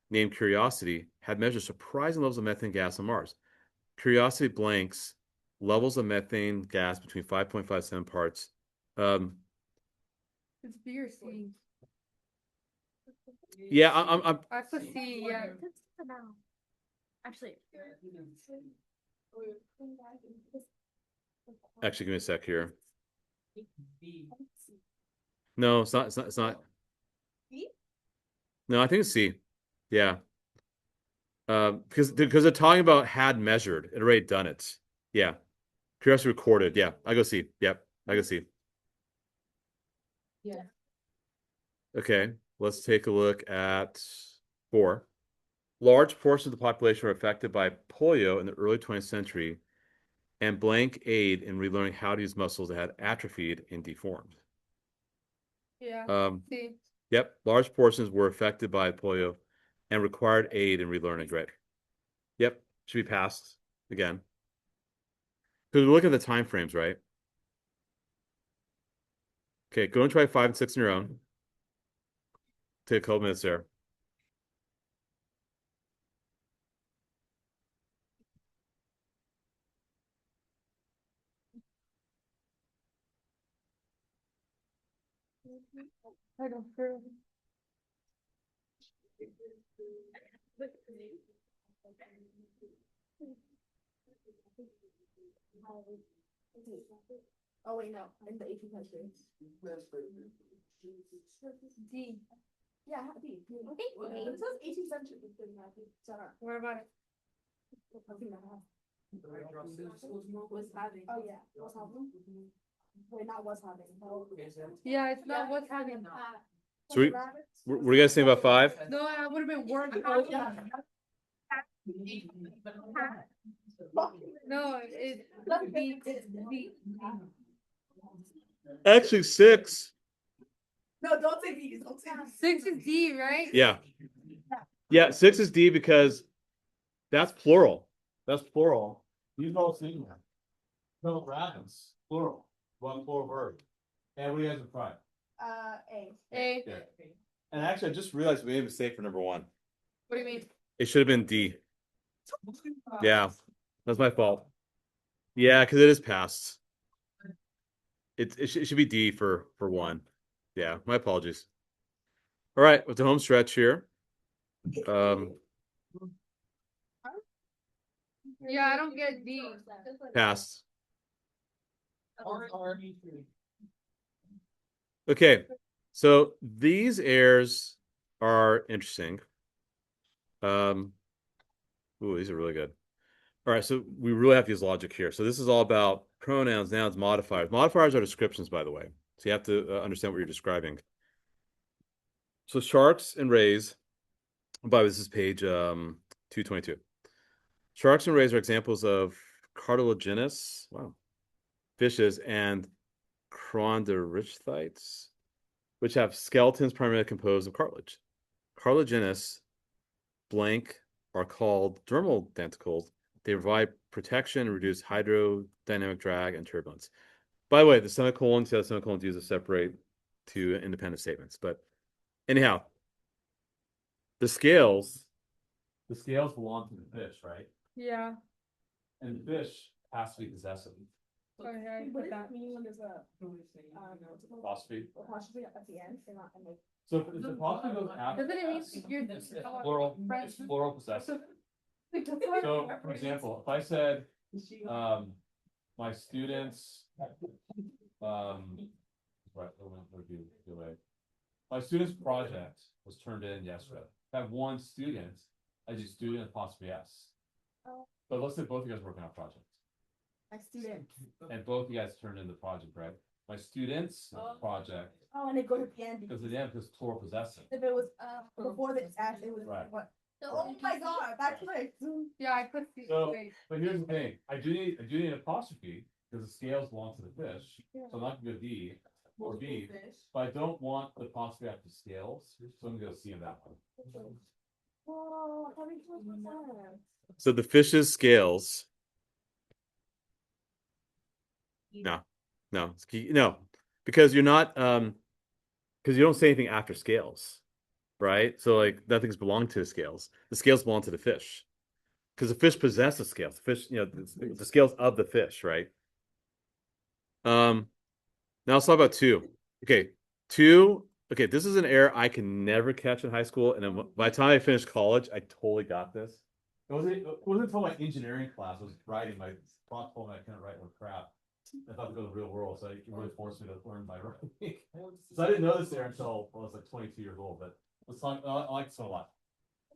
named Curiosity, had measured surprising levels of methane gas on Mars. Curiosity blanks levels of methane gas between 5.57 parts. It's B or C. Yeah, I'm I put C, yeah. Actually, actually give me a sec here. B. No, it's not. It's not. B? No, I think it's C. Yeah. Because they're talking about had measured, it already done it. Yeah. Curiosity recorded. Yeah, I go C. Yep, I go C. Yeah. Okay, let's take a look at 4. Large portions of the population were affected by polio in the early 20th century, and blank aid in relearning how to use muscles that had atrophied and deformed. Yeah. C. Yep, large portions were affected by polio and required aid in relearning. Right. Yep, should be passed again. Because we're looking at the time frames, right? Okay, go and try 5 and 6 on your own. Take a couple minutes there. I don't care. Oh wait, no, in the 18th century. D. Yeah, B. Okay, it says 18th century. What about it? Was having. Oh yeah, was having. Wait, not was having. No. Yeah, it's not what's having. So what do you guys think about 5? No, I would have been working. No, it's D. Actually, six. No, don't say these. Don't say these. 6 is D, right? Yeah. Yeah, six is D because that's plural. That's plural. These are all singular. No, rabbits, plural. One plural verb. And what do you guys reply? A. A. Yeah. And actually, I just realized we made a mistake for number one. What do you mean? It should have been D. Yeah, that's my fault. Yeah, because it is past. It should be D for one. Yeah, my apologies. All right, with the home stretch here. Yeah, I don't get D. Pass. Okay, so these airs are interesting. Ooh, these are really good. All right, so we really have to use logic here. So this is all about pronouns, nouns, modifiers. Modifiers are descriptions, by the way. So you have to understand what you're describing. So sharks and rays. By the way, this is page 222. Sharks and rays are examples of cartilaginous, fishes and chondrichthytes, which have skeletons primarily composed of cartilage. Cartilaginous blank are called dermal denticles. They provide protection and reduce hydrodynamic drag and turbulence. By the way, the semicolons, the semicolons used to separate two independent statements. But anyhow, the scales belong to the fish, right? Yeah. And the fish has to be possessive. Okay, What put does that. it mean when there's a Apostrophe. apostrophe at the end and not and like So if the apostrophe goes after Doesn't it mean S, you're it's plural, it's plural possessive. So, for example, if I said, my students, my student's project was turned in yesterday. I have one student, I do student apostrophe S. But let's say both of you guys are working on a project, my students. and both of you guys turned in the project, right? My students' project, Oh, and it goes at the end because at the end, because plural possessive. if it was before the S, it was Right. what? Oh my god, that's right. Yeah, I could see. So- Wait. But here's the thing, I do need an apostrophe, because the scales belong to the fish, so I'm not gonna go D or B, but I don't want the apostrophe after scales, so I'm gonna go C in that one. Oh, that makes so much sense. So the fish's scales. No, because you're not, because you don't say anything after scales, right? So like nothing's belong to the scales. The scales belong to the fish. Because the fish possess the scales. The fish, the scales of the fish, right? Now let's talk about two. Okay, two. Okay, this is an error I can never catch in high school, and then by the time I finished college, I totally got this. It wasn't until my engineering class was writing. My boss told me I couldn't write no crap. I thought to go to the real world, so it really forced me to learn my writing. So I didn't know this there until I was like 22 years old. But let's talk. I like this one a lot.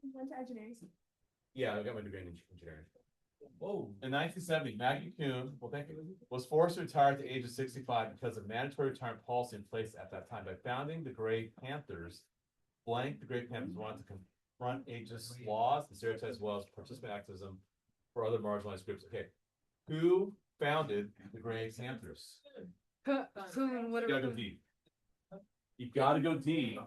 You went to engineering. Yeah, I got my degree in engineering. Whoa. In 1970, Maggie Kuhn, was forced to retire at the age of 65 because of mandatory retirement policy in place at that time. By founding the Grey Panthers, the Grey Panthers wanted to confront ageist laws and stereotypes as well as participant activism for other marginalized groups. Okay, who founded the Grey Panthers? Coon, You whatever. gotta go D. You gotta go D.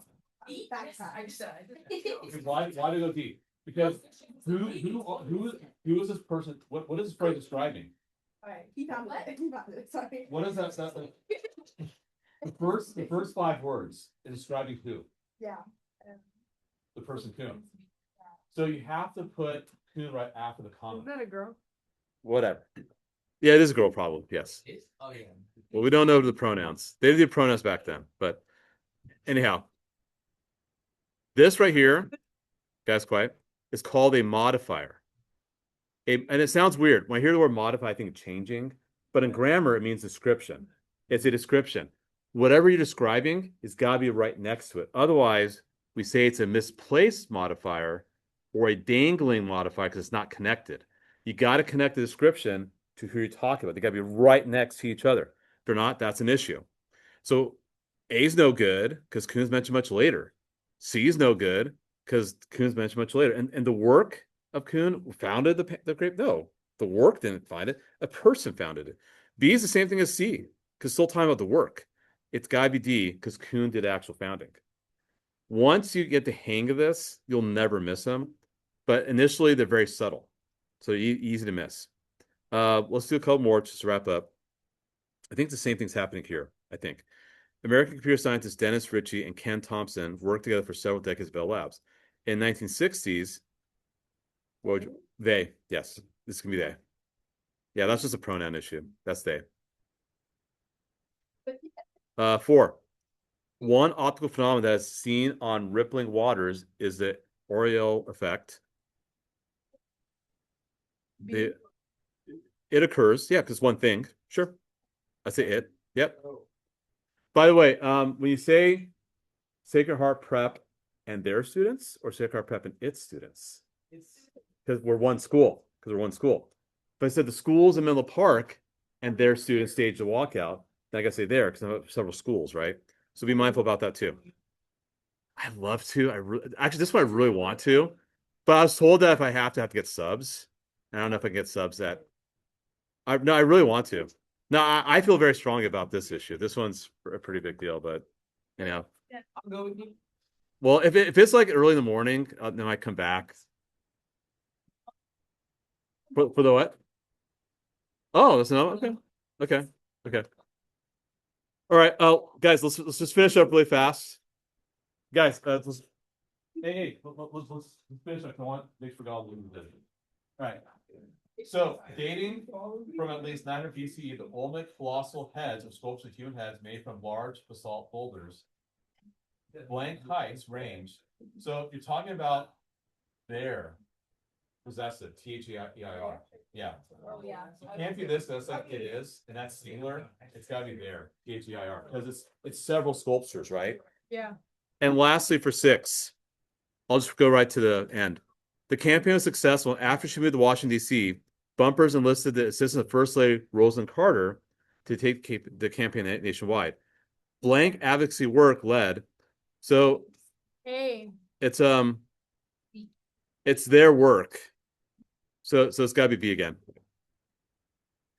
Why do you go D? Because who is this person? What is this phrase describing? Alright, he found it. He found it. Sorry. What is that? The first five words is describing who? Yeah. The person Kuhn. So you have to put Kuhn right after the comma. Is that a girl? Whatever. Yeah, it is a girl problem. Yes. Oh, yeah. Well, we don't know the pronouns. They did pronouns back then, but anyhow, this right here, guys, quiet. Is called a modifier. And it sounds weird. When I hear the word modify, I think changing. But in grammar, it means description. It's a description. Whatever you're describing is got to be right next to it. Otherwise, we say it's a misplaced modifier or a dangling modifier because it's not connected. You got to connect the description to who you're talking about. They got to be right next to each other. If they're not, that's an issue. So A is no good because Kuhn's mentioned much later. C is no good because Kuhn's mentioned much later. And the work of Kuhn founded the grape. No, The work didn't find it. A person found it. B is the same thing as C, because still talking about the work. It's gotta be D, because Kuhn did actual founding. Once you get the hang of this, you'll never miss them. But initially, they're very subtle. So easy to miss. Let's do a couple more just to wrap up. I think the same thing's happening here, I think. American computer scientists Dennis Ritchie and Ken Thompson worked together for several decades at Bell Labs. In 1960s, they, yes, this can be they. Yeah, that's just a pronoun issue. That's they. 4. One optical phenomenon that is seen on rippling waters is the Aureole effect. It occurs, yeah, because one thing. Sure. I say it. Yep. By the way, when you say Sacred Heart Prep and their students, or Sacred Heart Prep and its students, because we're one school. But I said the schools in Menlo Park and their students staged a walkout, then I gotta say there because I have several schools, right? So be mindful about that too. I'd love to. Actually, this one I really want to, but I was told that if I have to get subs. I don't know if I can get subs that. No, I really want to. No, I feel very strongly about this issue. This one's a pretty big deal, but anyhow. I'll go with you. Well, if it's like early in the morning, then I come back. For the what? Oh, that's no. Okay. All right. Oh, guys, let's just finish up really fast. Guys, let's. Hey, let's finish up. I want make sure all this. All right. So, dating from at least 900 BCE, the Olmec colossal heads of sculptures of human heads made from large basalt boulders. Blank heights range. So, you're talking about there. Possessive, Their. Yeah. Oh, yeah. It can't be this, that's like it is, and that's singular. It's gotta be there, Their, because it's several sculptures, right? Yeah. And lastly, for 6, I'll just go right to the end. The campaign was successful. After she moved to Washington, D.C., Bumpers enlisted the assistance of First Lady Rosalind Carter to take the campaign nationwide. Blank advocacy work led. So Hey. it's their work. So it's got to be B again.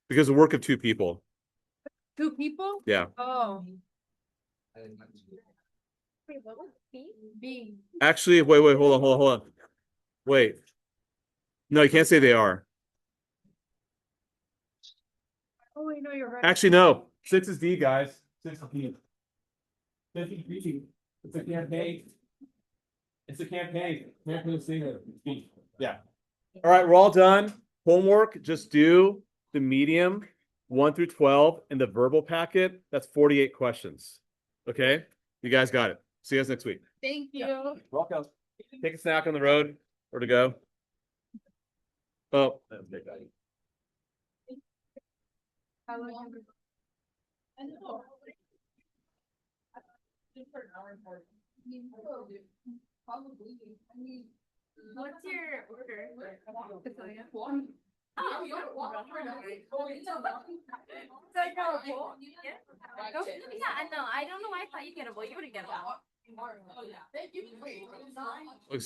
Because the work of 2 people. 2 people? Yeah. Oh. Wait, what was B? B. Actually, wait, hold on. Wait. No, you can't say they are. Oh, wait, no, you're right. Actually, no. 6 is D, guys. 6 is D. 5 is B. It's a campaign. Campaign singer. B. Yeah. All right, we're all done. Homework, just do the medium 1 through 12 in the verbal packet. That's 48 questions. Okay? You guys got it. See you guys next week. Thank you. Welcome. Take a snack on the road or to go. Oh. I know. Probably. I mean, What's your order? Cecilia. Oh, you don't walk for no. Yeah, I know. I don't know why I thought you'd get a boy. You wouldn't get a boy. Oh, yeah. Thank you. Wait,